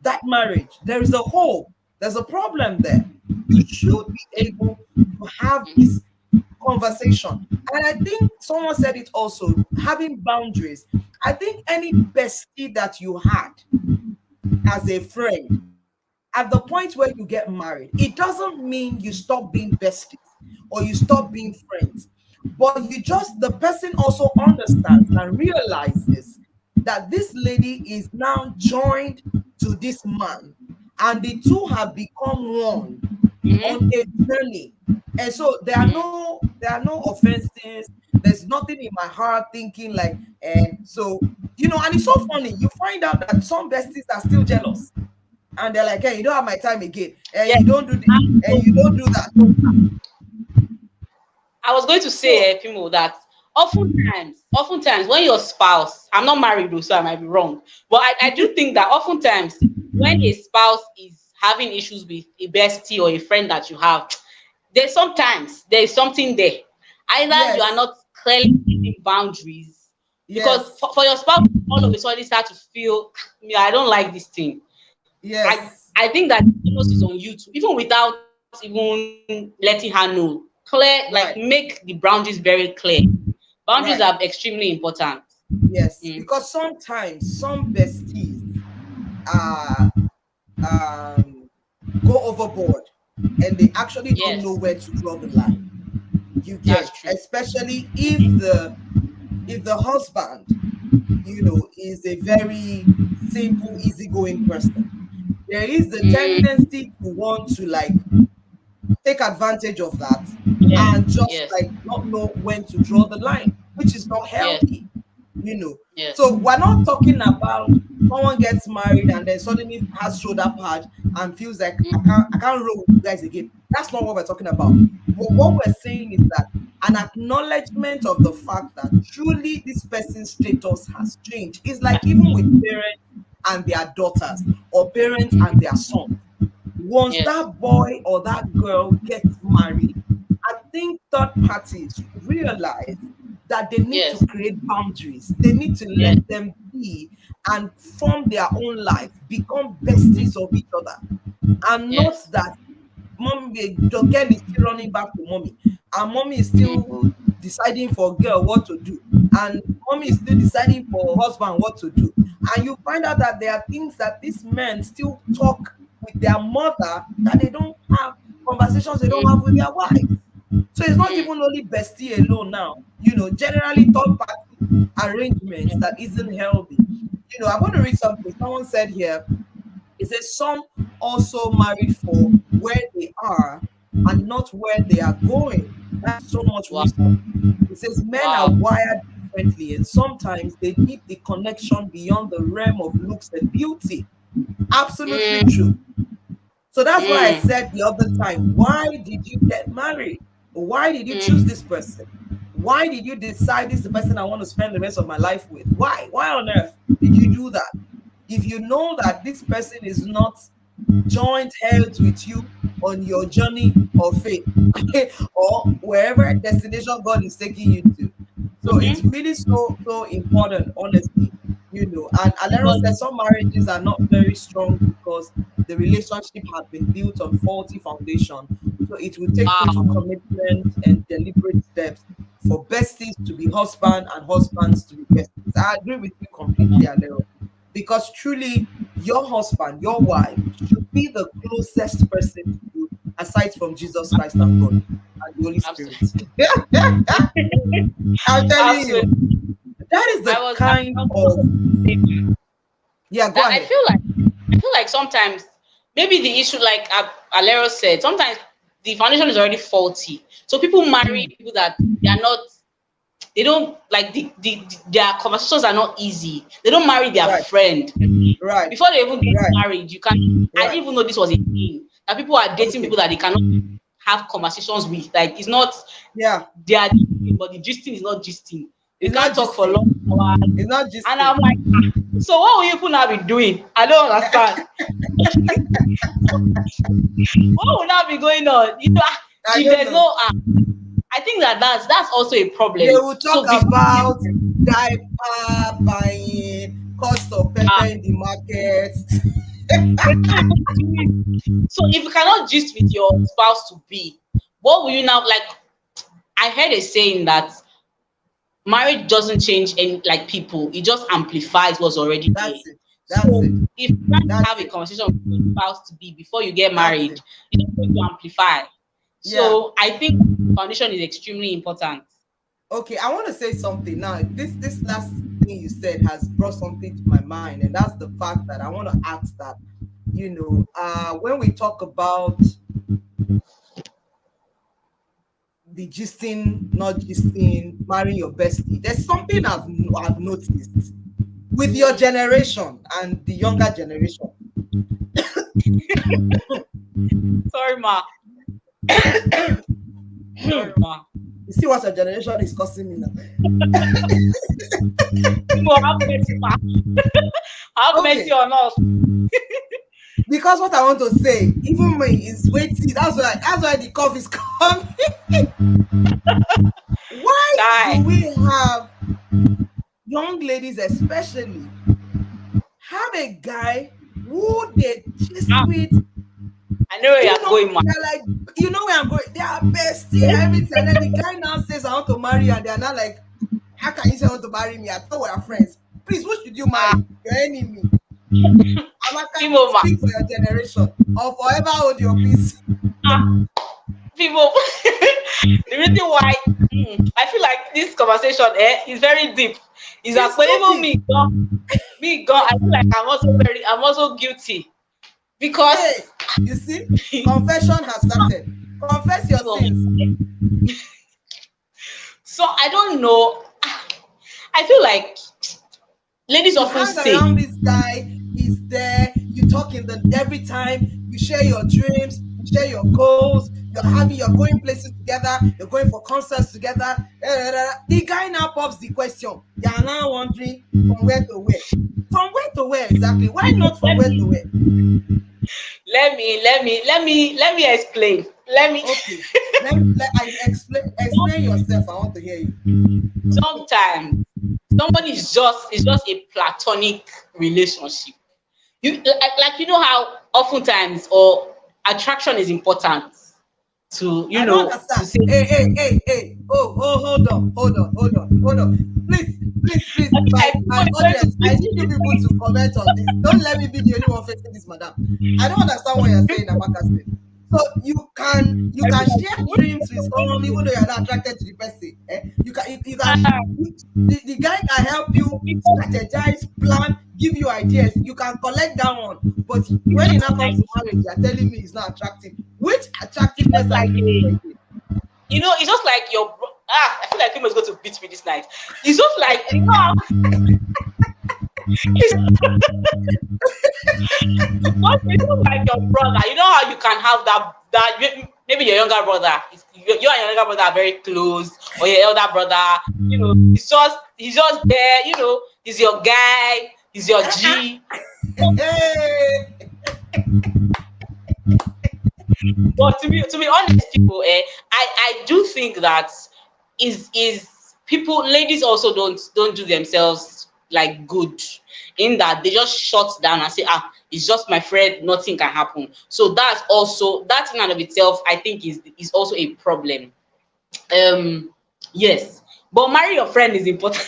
that marriage. There is a hole, there's a problem there. You should be able to have this conversation. And I think someone said it also, having boundaries. I think any bestie that you had as a friend, at the point where you get married, it doesn't mean you stop being besties or you stop being friends. But the person also understands and realizes that this lady is now joined to this man, and the two have become one on mm, a journey. And so there are no offenses. There's nothing in my heart thinking like, and so, and it's so funny. You find out that some besties are still jealous. and they're like, hey, you don't have my time again, and Yes. you don't do this, And and you don't do that. I was going to So say, Pimo, that oftentimes when your spouse, I'm not married though, so I might be wrong, but I do think that oftentimes when a spouse is having issues with a bestie or a friend that you have, there's something there. Either you are yes, not clearly setting boundaries, because yes, for your spouse all of a sudden start to feel, "Yeah, I don't like this thing." yes, I think that the onus is on you to, even without even letting her know, make right, the boundaries very clear. Boundaries are right, extremely important. yes, Mm. because sometimes some besties uh um go overboard, and they actually don't know Yes, where to draw the line. You that's get, true. especially if the husband, is a very simple, easygoing person. There is the Mm, tendency to want to like take advantage of that yes, and just yes, like not know when to draw the line, which is not yes, healthy, you know. yes. So we're not talking about someone gets married and then suddenly has shoulder pad and feels like I can't roll with you guys again. That's not what we're talking about. But what we're saying is that an acknowledgement of the fact that truly this person's status has changed. Is like even with parents and their daughters, or parents and their sons. Once Yes, that boy or that girl gets married, I think third parties should realize that they need to yes, create boundaries. They need to yes, let them be and form their own life, become besties of each other, and not yes. that mommy, the girl is still running back to mommy, and mommy is Mm, still deciding for girl what to do, and mommy is still deciding for husband what to do. And you find out that there are things that these men still talk with their mother that they don't have, conversations they don't have with mm, their wives. So it's not mm, even only bestie alone now. Generally third party arrangements that isn't healthy. I want to read something someone said here. It says some also married for where they are and not where they are going. That's so much wow, wisdom. It says men are wow. wired differently, and sometimes they need the connection beyond the realm of looks and beauty. Absolutely true. Mm, So that's why I mm, said the other time, why did you get married? Why did you choose this mm, person? Why did you decide this is the person I want to spend the rest of my life with? Why? Why on earth did you do that? If you know that this person is not joint heads with you on your journey of faith, or wherever destination God is taking you to. So it's mm-hmm. really so important, honestly. And Alero Because, says some marriages are not very strong because the relationship has been built on faulty foundation. So it will take total wow, commitment and deliberate steps for besties to be husband and husbands to be besties. I agree with you completely, Alero, because truly your husband, your wife should be the closest person to you aside from Jesus Christ and God and the Holy Spirit. absolutely, I'm telling you, absolutely. that is the I kind was of, also saying yeah, go that ahead. I feel like sometimes maybe the issue, like Alero said, sometimes the foundation is already faulty. So people marry Mm, people that they are not, they don't like their conversations are not easy. They don't marry their right, friend. right, Before they even get right, married, you can, I right. didn't even know this was a thing. That people are dating Okay. people that they cannot have conversations with. Like it's not, Yeah, they are gisting, but the gisting is not gisting. You it's not can't talk for gisting. long hours. It's not And gisting. I'm like, "Ah, so what will you people now be doing? I don't understand. What will now be going on? I If don't there's know. no, I think that that's also a They problem. will talk So before about diaper buying, cost of pepper ah, in the market. they don't even do it. So if you cannot gist with your spouse to be, what will you now like? I heard a saying that marriage doesn't change any like people, it just amplifies what's already there. That's it. That's So it. if you can't That's have a it. conversation with your spouse to be before you get That's married, it. it's just going to amplify. Yeah. So I think foundation is extremely important. Okay, I want to say something now. This last thing you said has brought something to my mind, and that's the fact that I want to ask that, when we talk about the gisting, not gisting, marrying your bestie, there's something I've noticed with your Mm, generation and the younger generation. Sorry, ma. Sorry, ma. You see what your generation is causing me now. People have mercy, ma. Have mercy Okay, on us. because what I want to say, even me is waiting. That's why the cough is coming. Why do Chai. we have young ladies, especially, have a guy who they chase Ah, with? I know where Do you're you know going, ma. they're like, you know where I'm going? They are bestie, everything. And then the guy now says, I want to marry you. And they're not like, how can you say you want to marry me? I thought we are friends. Please, who should you Ah, marry? Your enemy. Amaka, people, ma. speak for your generation or forever hold your peace. Ah, people. The reason why I feel like this conversation is very deep is that It's when too even deep. I feel like I'm also guilty Hey, because you see, confession has started. Confess your so sins. so I don't know. I feel like ladies You often hang say, around this guy, he's there, you talk in the every time, you share your dreams, you share your goals, you're going places together, you're going for concerts together. The guy now pops the question. You're now wondering from where to where. From where to where exactly? Why not from let where to me where? let me explain. Let me Okay. Let I explain yourself. I want to hear you. sometimes someone is just a platonic relationship. You like you know how oftentimes or attraction is important to I don't to understand. say Hey. Oh, hold on. Please, I feel my like my someone is going to audience, I beat need me you this people to comment on this. Don't let me be the only one facing this, madam. I don't understand what you're saying, Amaka. So you can time. share dreams with someone even though you're not attracted to the person. The guy can help you strategize, plan, give you ideas. You can collect that one. But It's when it just now comes like to marriage, you're telling me it's not attractive. Which attractiveness are you looking for a again? it's just like I feel like people is going to beat me this night. It's just like it's it's just like your brother. You know how you can have maybe your younger brother. You and your younger brother are very close, or your elder brother. He's just there. He's your guy. He's your G. Hey, But to be honest, people, I do think that is people ladies also don't do themselves like good in that they just shut down and say it's just my friend, nothing can happen. So that in and of itself I think is also a problem. Um yes, but marry your friend is important.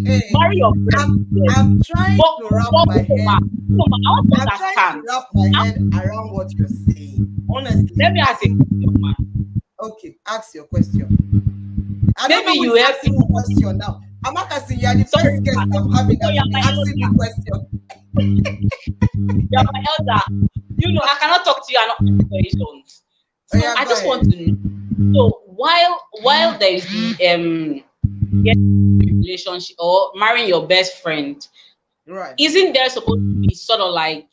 hey. Marry your I'm friend, yes. I'm trying to wrap But my head. I want to I'm trying to understand. wrap my I head want around what you're saying. Honestly, Let me ask a question, man. okay, ask your question. I don't Maybe know who you is help asking who me. question now. Amaka, you are the Sorry, first guest man. I'm having that You're will be my asking me elder. question. You're my elder. I cannot talk to you and not ask questions. Oh So yeah, I go just ahead. want to know. So while there is the getting into a relationship or marrying your best friend, Right. isn't there supposed to be sort of like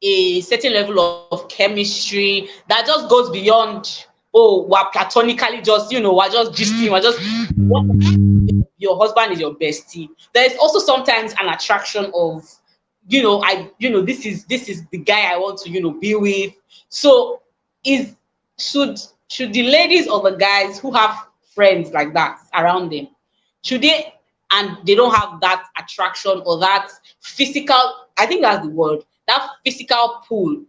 a certain level of chemistry that just goes beyond, we're platonically just, we're just gisting, we're just what your husband is your bestie. There is also sometimes an attraction of, this is the guy I want to, be with. So is should should the ladies or the guys who have friends like that around them, should they and they don't have that attraction or that physical, I think that's the word, that physical pull,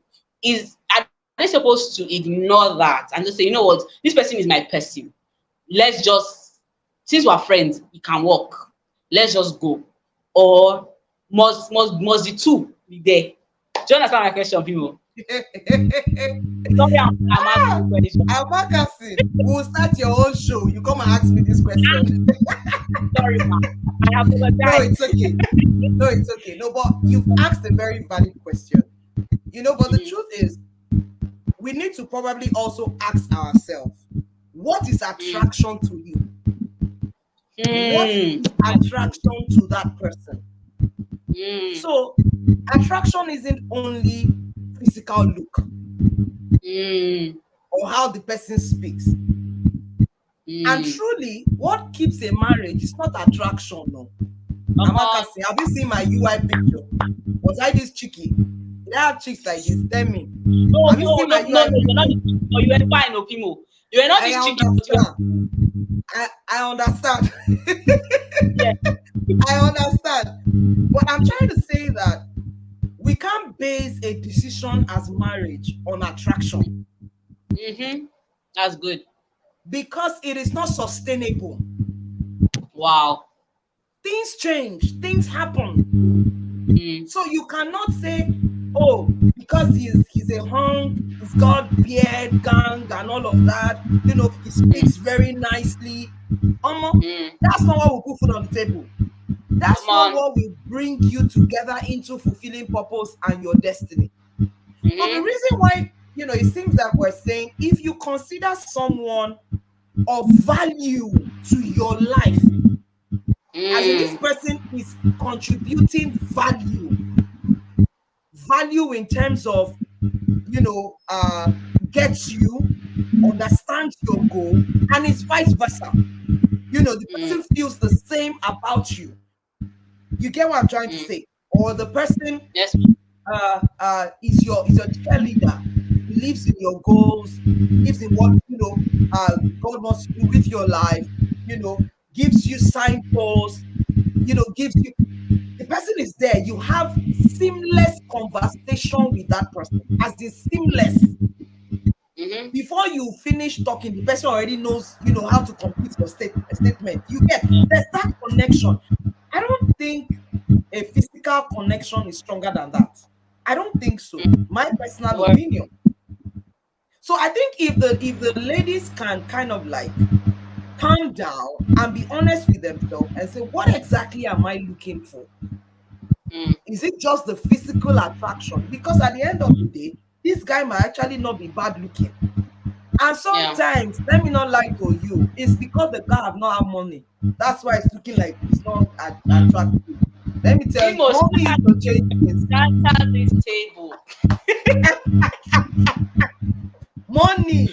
are they supposed to ignore that and just say, you know what, this person is my person, let's just, since we're friends, it can work, let's just go? Or must the two be there? Do you understand my question, people? Sorry, I'm asking Ah, you question. Amaka, we'll start your own show. You come and ask me this question. Sorry, ma. I No, apologize. it's okay. No, it's okay. No, but you've asked a very valid question. But the Mm, truth is, we need to probably also ask ourselves, what is mm, attraction to you? What mm. is attraction to that person? Mm. So Attraction isn't only physical look Mm, or how the person speaks. And mm. truly, what keeps a marriage is not attraction. No. Come Amaka, on. have you seen my UI picture? Was I this cheeky? Did I have chicks like this? Tell me. No, Have you no, seen no, my no, UI no. You're not picture? this cheeky, but you were fine, Opimo. You were not I this cheeky, but you understand. I understand. were. Yeah. I understand. But I'm trying to say that we can't base a decision as marriage on attraction Mm-hmm. That's good. because it is not sustainable. Wow. Things change, things happen. Mm, So you cannot say, oh, because he's a hunk, he's got beard, gang, and all of that. He speaks mm, very nicely. mm. That's not what will put food on the table. That's Come not on. what will bring you together into fulfilling purpose and your destiny. So the Mm-hmm. reason why, it seems that we're saying if you consider someone of value to your life, as in this Mm, person is contributing value in terms of, gets you, understands your goal, and it's vice versa. The person mm, feels the same about you. You get what I'm trying to mm. say? Or the person Yes. is your cheerleader, believes in your goals, believes in what God wants to do with your life, you know, gives you signposts, gives you the person is there. You have seamless conversation with that person, as in seamless. Mm-hmm. Before you finish talking, the person already knows, how to complete your statement. You get there's that connection. I don't think a physical connection is stronger than that. I don't think so. Mm. My personal Word. opinion. So I think if the ladies can kind of like calm down and be honest with themselves and say, what exactly am I looking for? Mm. Is it just the physical attraction? Because at the end of the day, this guy might actually not be bad looking. And Yeah. sometimes, let me not lie to you, it's because the guy have not have money. That's why it's looking like it's not attractive. Let me tell you, Imo, money used to change things. scatter this table. Money,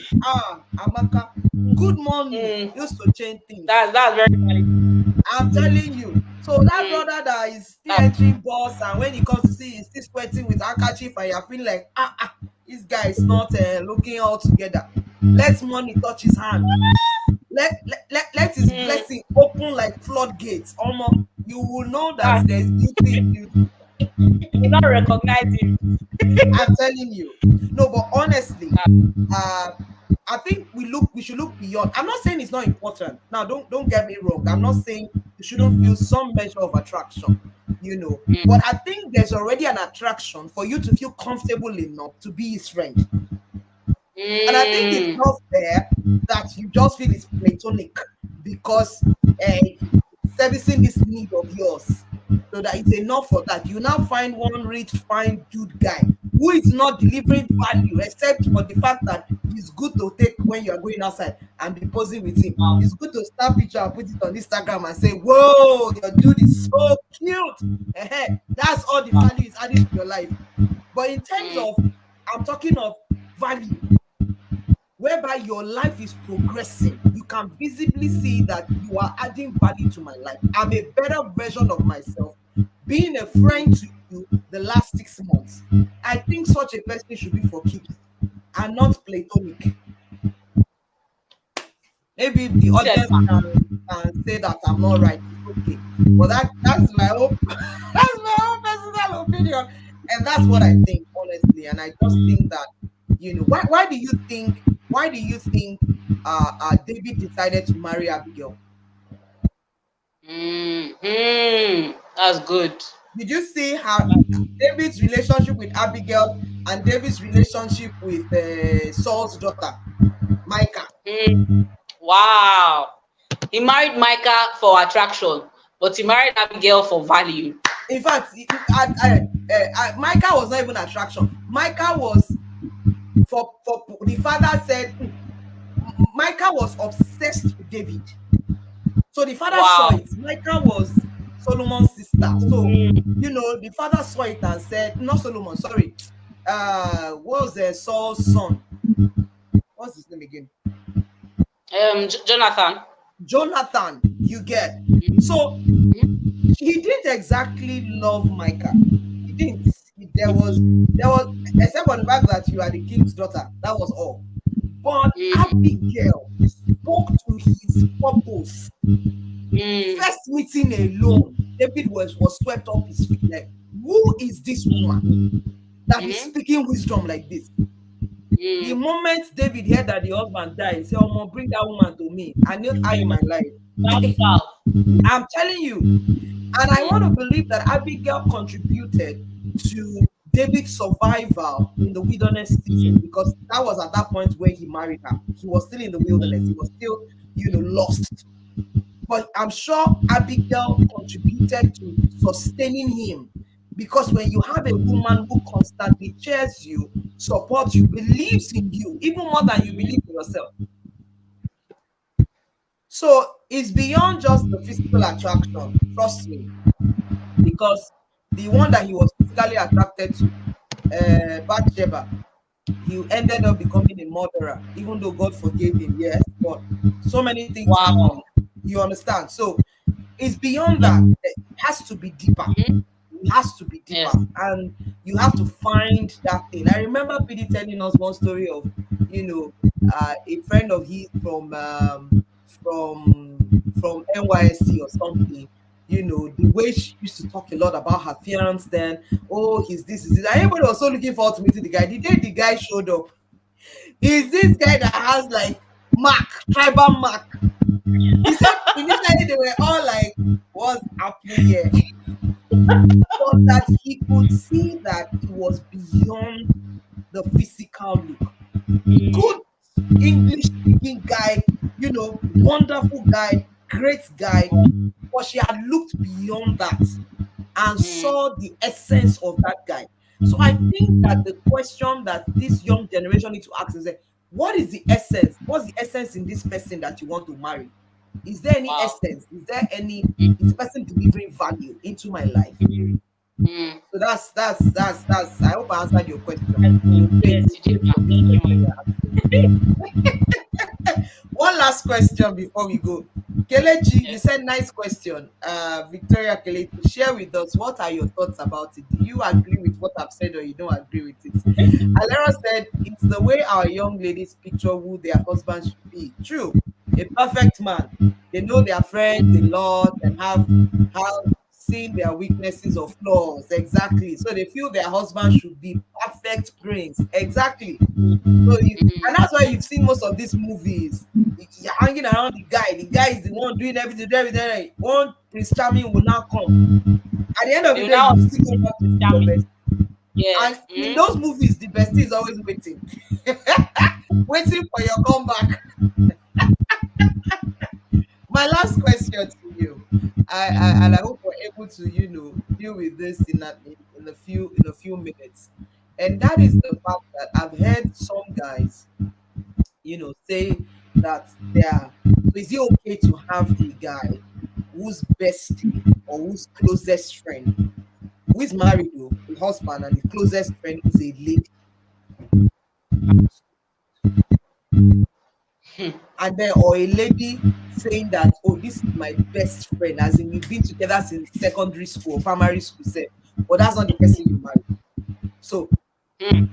Amaka, good money Mm. used to change things. That's very valid. I'm telling you. So that Mm. brother that is still That's entering boss, and when he comes to see, he's still sweating with handkerchief, and you're feeling like, this guy is not looking all together. Let money touch his hand. Let his mm. blessing open like floodgates. You will know that That's there's beauty in you. you will not recognize him. I'm telling you. No, but honestly, Ah, uh, I think we should look beyond. I'm not saying it's not important. Now, don't get me wrong. I'm not saying you shouldn't feel some measure of attraction, mm. but I think there's already an attraction for you to feel comfortable enough to be his friend. And I think it's Mm. not fair that you just feel it's platonic because he's servicing this need of yours. So that it's enough for that. You now find one rich, fine dude guy who is not delivering value except for the fact that he's good to take when you are going outside and be posing with him. Wow. It's good to snap picture and put it on Instagram and say, whoa, your dude is so cute. That's all the Wow. value is adding to your life. But in terms Mm. of, I'm talking of value, whereby your life is progressing. You can visibly see that you are adding value to my life. I'm a better version of myself. Being a friend to you the last 6 months, I think such a person should be for keeps and not platonic. Maybe the Said audience man. can say that I'm not right. It's okay. But that's my own that's my own personal opinion. And that's what I think, honestly. And I just think that, why do you think David decided to marry Abigail? Mm. Mm. That's good. Did you see how David's relationship with Abigail and David's relationship with Saul's daughter, Micah? Mm. Wow. He married Micah for attraction, but he married Abigail for value. In fact, Micah was not even attraction. Micah was for the father said Micah was obsessed with David. So the father saw Wow. it. Micah was Solomon's sister. So, mm, the father saw it and said, not Solomon, sorry. What was Saul's son? What's his name again? Jonathan. Jonathan, you get. Mm, So mm, he didn't exactly love Micah. He didn't. There was, except for the fact that you are the king's daughter. That was all. But mm, Abigail spoke to his purpose. mm, First meeting alone, David was swept off his feet. Like, who is this woman that is mm, speaking wisdom like this? The mm. moment David heard that the husband died, he said, "Oh, mom, bring that woman to me. I need her in my Bow life." down. I'm telling you. And I want to Mm, believe that Abigail contributed to David's survival in the wilderness season, because that was at that point where he married her. He was still in the wilderness. He was still, lost. But I'm sure Abigail contributed to sustaining him, because when you have a woman who constantly cheers you, supports you, believes in you, even more than you believe in yourself. So it's beyond just the physical attraction. Trust me, because the one that he was physically attracted to, Bathsheba, he ended up becoming a murderer, even though God forgave him, yes, but so many things happened. wow. You understand? So it's beyond that. It has to be deeper. Mm, It has to be deeper. yes. And you have to find that thing. I remember PD telling us one story of, a friend of his from NYSC or something. The way she used to talk a lot about her fiance then. Oh, he's this, is this. And everybody was so looking forward to meeting the guy. The day the guy showed up, he's this guy that has like mark, tribal mark. He said initially they were all like, what's happening here? But that he could see that it was beyond the physical look. Good Mm, English speaking guy, wonderful guy, great guy. But she had looked beyond that and mm, saw the essence of that guy. So I think that the question that this young generation need to ask is, what is the essence? What's the essence in this person that you want to marry? Is there any wow. essence? Is the person delivering value into my life? Mm, mm. So that's. I hope I answered your question. Yes, We'll pay yes, you you pay did, for ma'am. this Thank you, question ma'am. you're asking me. One last question before we go. Kelechi, you Yes. said nice question. Victoria Kelechi, share with us, what are your thoughts about it? Do you agree with what I've said or you don't agree with it? Alera said it's the way our young ladies picture who their husband should be. True. A perfect man. They know their friends a lot and have seen their weaknesses or flaws. Exactly. So they feel their husband should be perfect prince. Exactly. So and Mm, that's why you've seen most of these movies. You're hanging around the guy. The guy is the one doing everything, everything. Like, one Prince Charming will now come. At the end of they the will day, now you still go back to see your charming. best. And Yes. in those movies, the bestie is always waiting, waiting for your comeback. My last question to you, and I hope we're able to, deal with this in a few minutes, and that is the fact that I've heard some guys, say that they are. So is it okay to have a guy whose bestie or whose closest friend, who is married though, a husband, and the closest friend is a lady, Mm. and then or a lady saying that, oh, this is my best friend, as in we've been together since secondary school or primary school, say, but that's not the person you marry. So Mm.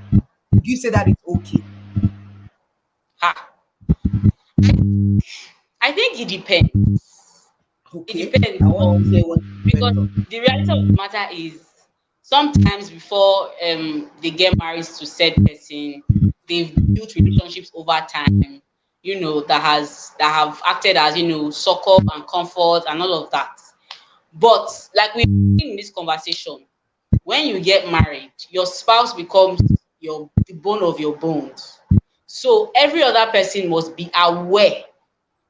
would you say that it's okay? Ha. I think it depends. It Okay, depends I want to hear because what it because depends on. the reality of the matter is sometimes before they get married to said person, they've built relationships over time, that have acted as, succor and comfort and all of that. But like we've seen in this conversation, when you get married, your spouse becomes the bone of your bones. So every other person must be aware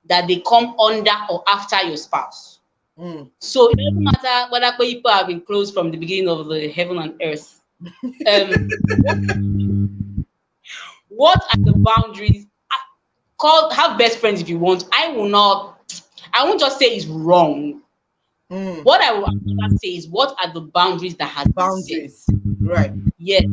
that they come under or after your spouse. Mm, So it doesn't matter whether people have been close from the beginning of the heaven and earth. What are the boundaries? Call have best friends if you want. I won't just say it's wrong, Mm. What I will rather say is, what are the boundaries that has been set? Boundaries. Right. Yes,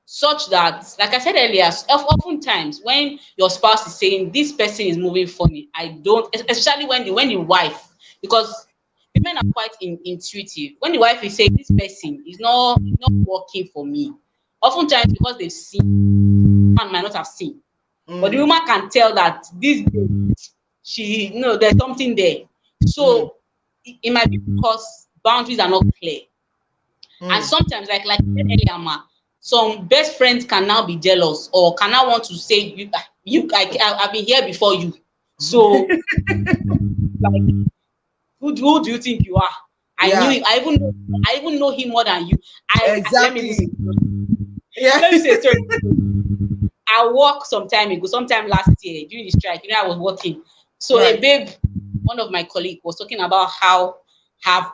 such that, like I said earlier, oftentimes when your spouse is saying this person is moving funny, I don't, especially when the wife, because women are quite intuitive. When the wife is saying this person is not working for me, oftentimes because they've seen, man might not have seen, but the Mm. woman can tell that this babe, she, there's something there. Mm. So it might be because boundaries are not clear. And Mm. sometimes, like I said earlier, ma, some best friends can now be jealous or can now want to say, I've been here before you. So, like, who do you think you are? I knew Yeah. him. I even know him more than you. Let me Exactly. listen. Yeah. Let me say a story. I worked some time ago, sometime last year during the strike. I was working. So a Right. babe, one of my colleagues was talking about how her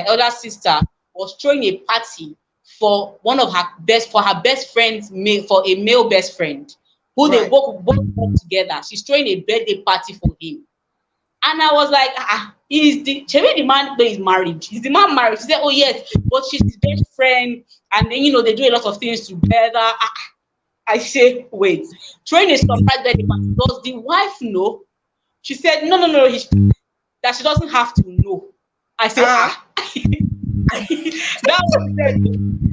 elder sister, was throwing a party for her best friend's for a male best friend who they Right. both work together. She's throwing a birthday party for him. And I was like, is the man is married? Is the man married? She said, oh yes, but she's his best friend, and then they do a lot of things together. I say, wait, throwing a surprise birthday party. Does the wife know? She said, no, no, no, that she doesn't have to know. I say, Ah. that was said.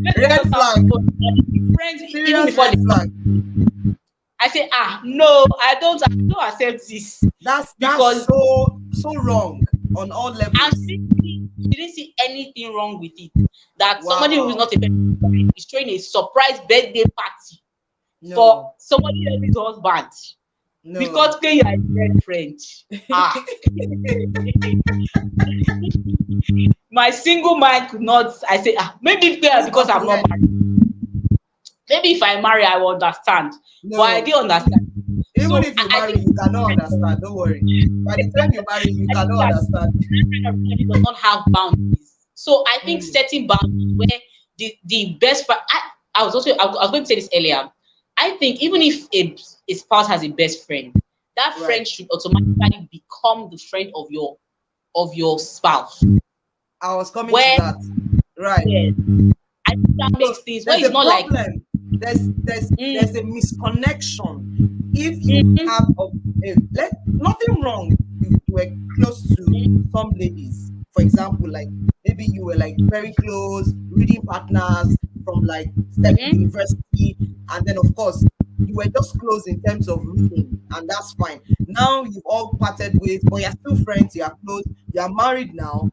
Let Red just have flag. to be friends even Serious before red the. flag. I say, no, I don't accept this That's because so wrong on all and levels. she didn't see anything wrong with it. That somebody who is Wow. not a best friend is throwing a surprise birthday party for No. somebody else's husband No. because you are a best friend. Ah, my single mind could not. I say, maybe Couldn't because I'm not comprehend. married. Maybe if I marry, I will understand. But I No. didn't understand. Even So if you I marry, think you cannot understand. Don't worry. By the time you marry, you I think cannot that understand. kind of family does not have boundaries. So I think Mm. setting boundaries where the best part. I was going to say this earlier. I think even if a spouse has a best friend, that Right. friend should automatically become the friend of your spouse. I was coming to Where, that. Right. yes, I think that So makes things where there's it's a not like, problem. There's a mm, misconnection. If you have mm, nothing wrong. You were close to mm, some ladies, for example, like maybe you were like very close, reading partners from like step mm, university, and then of course you were just close in terms of reading, and that's fine. Now you've all parted ways, but you're still friends. You are close. You are married now,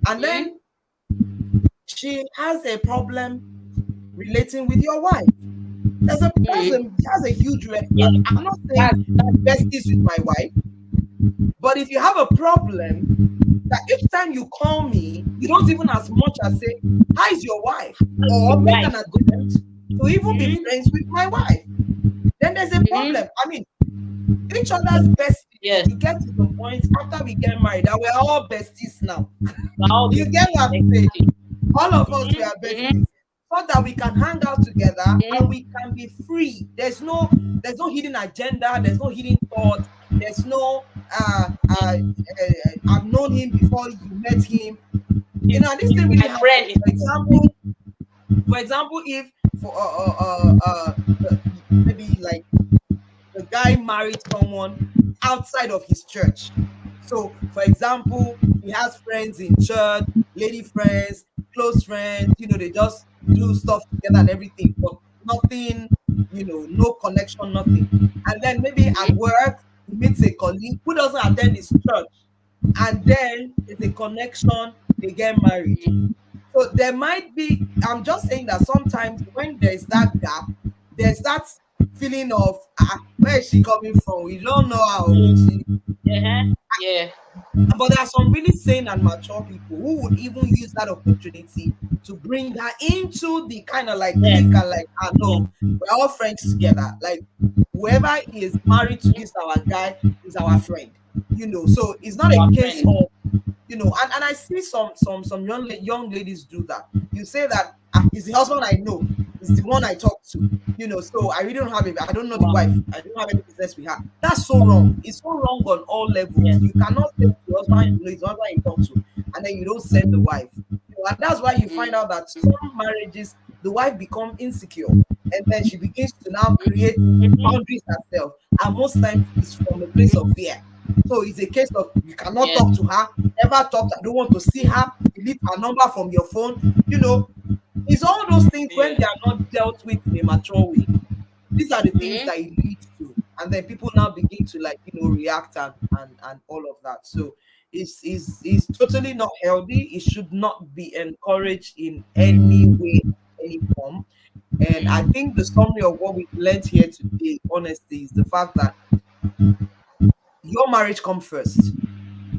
and mm, then she has a problem relating with your wife. That's a huge red yeah, flag. I'm not saying that's besties with my wife, but if you have a problem that each time you call me, you don't even as much as say, "How is your wife?" or your make an wife. attempt to even be Mm, friends with my wife, then there's a mm, problem. I mean, each other's besties. yes, You get to the point after we get married that we're all besties now. we're all You get what I'm saying? exactly. All of us we Mm, are mm, besties so that we can hang out together and mm, we can be free. There's no hidden agenda, there's no hidden thought, there's no I've known him before you met him. And this thing he's really my happens. friend. He's my For example, if for maybe like the guy married someone outside of his church. So, for example, he has friends in church, lady friends, close friends, they just do stuff together and everything, but nothing, no connection, nothing. And then maybe at friend. work, he meets a colleague who doesn't attend his church, and then there's a connection, they get married. Mm, So there might be, I'm just saying that sometimes when there's that gap, there's that feeling of, where is she coming from? We don't know how mm, she, yeah, but there are some really sane and mature people who would even use that opportunity to bring her into the kind of like yeah, clique and like, no, we're all friends together. Like whoever is married to this our guy is our friend. So it's not a our case friend. of and I see some young ladies do that. You say that is the husband I know, is the one I talk to. So I really don't have it. I don't know the Wow. wife. I don't have any business with her. That's so wrong. It's so wrong on all levels. Yeah. You cannot say the husband you know is the husband you talk to. and then you don't send the wife. And that's why you find out that some marriages, the wife become insecure, and then she begins to now create boundaries herself. And most times it's from a place of fear. So it's a case of you cannot Yes. talk to her, never talk to her, don't want to see her, delete her number from your phone. You know, it's all those things when Yeah. they are not dealt with in a mature way. These are the things Mm-hmm. that it leads to, and then people now begin to, like, react, and all of that. So it's totally not healthy. It should not be encouraged in any way, any form. And I think the summary of what we've learned here today, honestly, is the fact that your marriage comes first,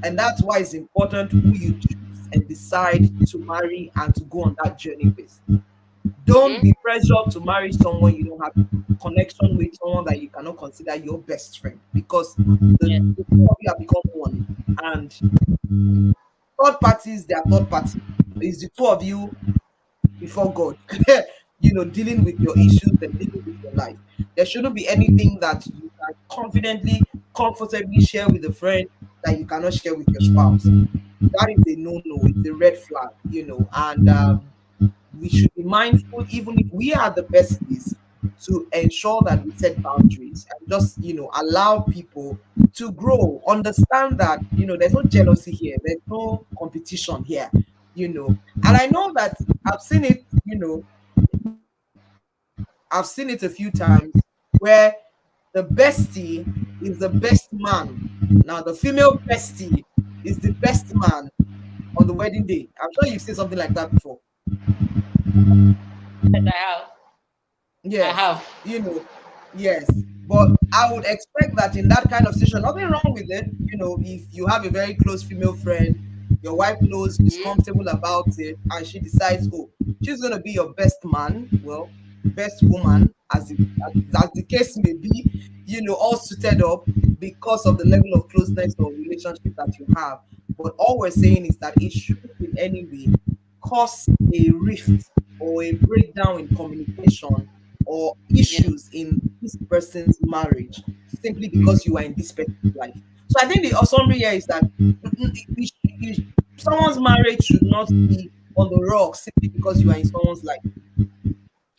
and that's why it's important who you choose and decide to marry and to go on that journey with. Don't Mm-hmm. be pressured to marry someone you don't have connection with, someone that you cannot consider your best friend, because Yes. the two of you have become one. And third parties, they are third party. It's the two of you before God, dealing with your issues and dealing with your life. There shouldn't be anything that you can confidently, comfortably share with a friend that you cannot share with your spouse. That is a no-no. It's a red flag, and we should be mindful, even if we are the besties, to ensure that we set boundaries and just, allow people to grow, understand that, there's no jealousy here, there's no competition here, and I know that I've seen it, I've seen it a few times where the bestie is the best man. Now the female bestie is the best man on the wedding day. I'm sure you've seen something like that before. Yes, I have. I Yes, have. yes. But I would expect that in that kind of situation, nothing wrong with it. If you have a very close female friend, your wife knows she's Mm-hmm. comfortable about it, and she decides, oh, she's gonna be your best man, well, best woman, as the case may be, all suited up because of the level of closeness or relationship that you have. But all we're saying is that it shouldn't in any way cause a rift or a breakdown in communication or Yeah. issues in this person's marriage simply because you are in this person's life. So I think the summary here is that someone's marriage should not be on the rocks simply because you are in someone's life.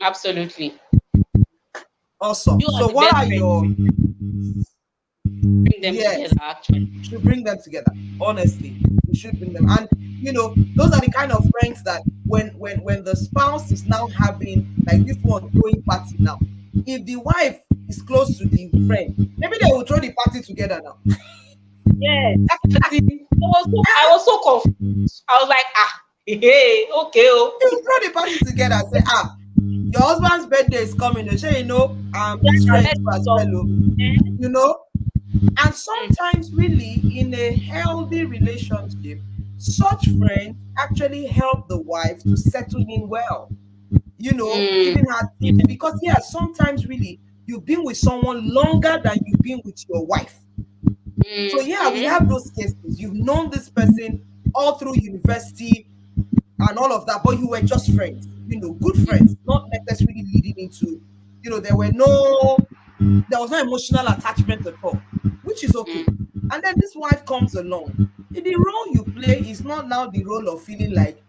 Absolutely. Awesome. You are So the what best are friend. your Bring them together, yes? actually. Should bring them together. Honestly, we should bring them. And those are the kind of friends that when the spouse is now having like this one throwing party now, if the wife is close to the friend, maybe they will throw the party together now. Yes. Actually, I was so confused. I was like, ah, hey, okay, They oh. will throw the party together and say, your husband's birthday is coming. They say, I'm his Yeah, friend let's too as well. talk. Oh. Eh? You know, and Mm, sometimes really in a healthy relationship, such friends actually help the wife to settle in well, mm, giving her tips, yeah, because yeah, sometimes really you've been with someone longer than you've been with your wife. So yeah, we have mm-hmm, those cases. You've known this person all through university and all of that, but you were just friends, good friends, not necessarily leading into, there was no emotional attachment at all, which is okay. mm, And then this wife comes along. The role you play is not now the role of feeling like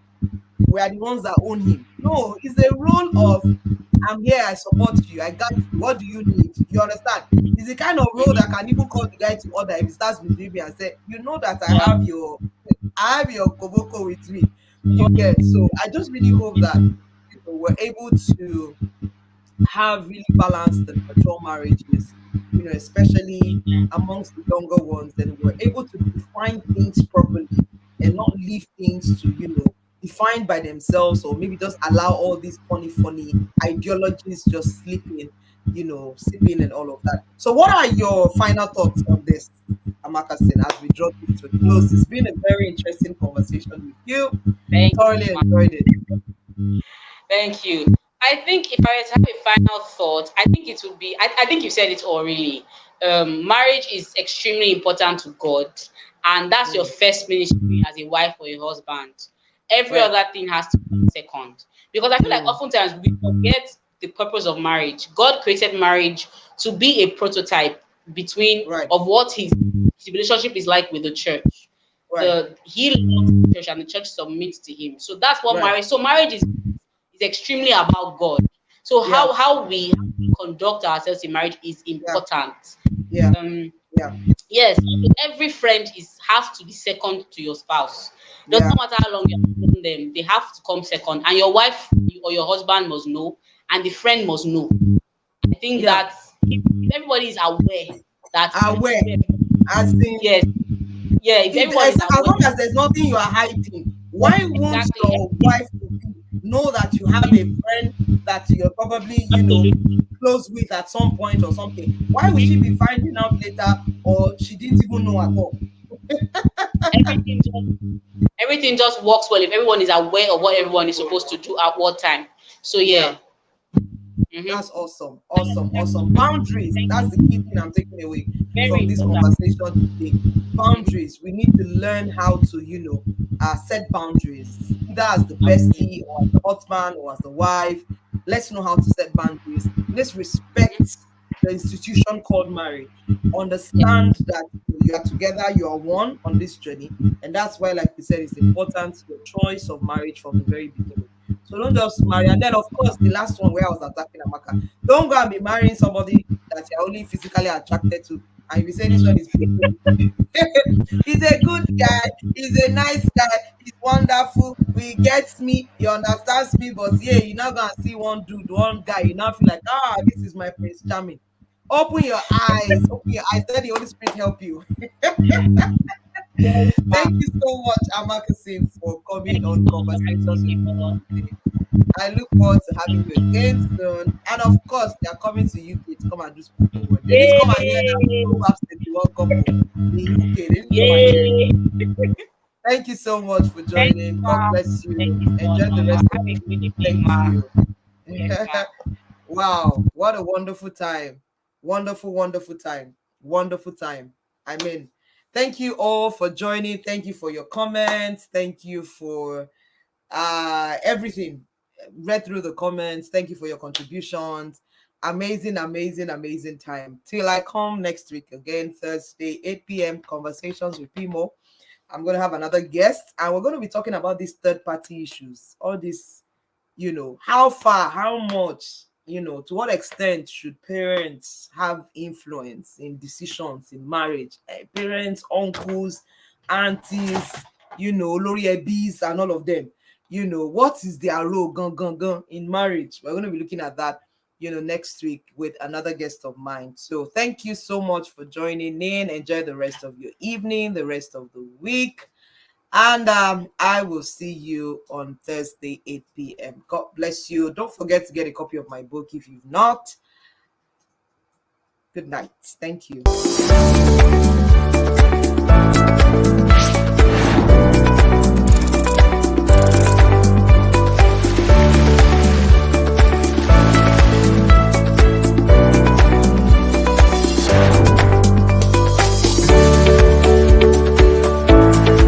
we are the ones that own him. No, it's a role of I'm here, I support you, I got you. What do you need? You understand? It's the kind of role that can even call the guy to order if he starts misbehaving and say, that I yeah, have your koboko with me. You get. So I just really hope that we're able to have really balanced and mature marriages, especially amongst the younger ones, then we're able to define things properly and not leave things to, defined by themselves, or maybe just allow all these funny ideologies just slip in and all of that. So what are your final thoughts on this, Amakasin, as we draw this to a close? It's been a very interesting conversation with you. thank you, Thoroughly enjoyed it. thank you. I think if I were to have a final thought, I think it would be, I think you said it all really. Marriage is extremely important to God, and that's your Mm, first ministry as a wife or a husband. Every right. other thing has to come second. Because I feel like Mm, oftentimes we forget the purpose of marriage. God created marriage to be a prototype between right. of what his relationship is like with the church. Right. he loves the church and the church submits to him. So that's what Right. marriage. So marriage is extremely about God. So Yeah. how we conduct ourselves in marriage is Yeah. important. Yeah. Um, Yeah. yes, every friend is has to be second to your spouse. Does Yeah. not matter how long you have known them, they have to come second. And your wife or your husband must know, and the friend must know. I think Yeah. that if everybody is aware that Aware. As in, yes, yeah, if if everyone is as aware, long as there's nothing you are hiding, why won't exactly, your wife to be know that you have a friend that you're probably, absolutely, close with at some point or something? Why would she be finding out later, or she didn't even know at all? everything just works well if everyone is aware of what everyone is supposed to do at what time. So yeah, Yeah. mm-hmm. That's awesome. Awesome. Awesome. Boundaries. That's the key thing I'm taking away Very from this important. conversation today. Boundaries. We need to learn how to, set boundaries, either as the bestie or as the husband or as the wife. Let's know how to set boundaries. Let's respect the institution called marriage. Understand that you are together, you are one on this journey. And that's why, like we said, it's important your choice of marriage from the very beginning. So don't just marry. And then, of course, the last one where I was attacking Amaka, don't go and be marrying somebody that you're only physically attracted to. And you say this one is good. He's a good guy. He's a nice guy. He's wonderful. He gets me. He understands me. But yeah, you're not going to see one dude, one guy. You now feel like, this is my Prince Charming. Open your eyes. Open your eyes. Let the Holy Spirit help you. Yes, Thank ma'am. you so much, Amaka, for coming Thank you on so much for Conversations having with me Me for today. I look forward to having you again soon. And of course, they are coming to UK to come and do spoken word. They need to come and hear that yay, Proverbs 31 couple in UK. They need to come and hear it. yay. Thank you so much for Thank you, joining. God ma'am. bless Thank you. you so much, Enjoy the mama. rest of Have the a good evening. evening, Thank ma'am. you. Yes, ma'am. Wow, what a wonderful time. Wonderful, wonderful time. Wonderful time. I mean, thank you all for joining. Thank you for your comments. Thank you for everything. Read through the comments. Thank you for your contributions. Amazing, amazing, amazing time. Till I come next week again, Thursday, 8 p.m. Conversations with Pimo. I'm going to have another guest, and we're going to be talking about these third party issues, all this, how far, how much, to what extent should parents have influence in decisions in marriage? Parents, uncles, aunties, lori ebis, and all of them. What is their role in marriage? We're going to be looking at that, next week with another guest of mine. So thank you so much for joining in. Enjoy the rest of your evening, the rest of the week. And I will see you on Thursday, 8 p.m. God bless you. Don't forget to get a copy of my book if you've not. Good night. Thank you.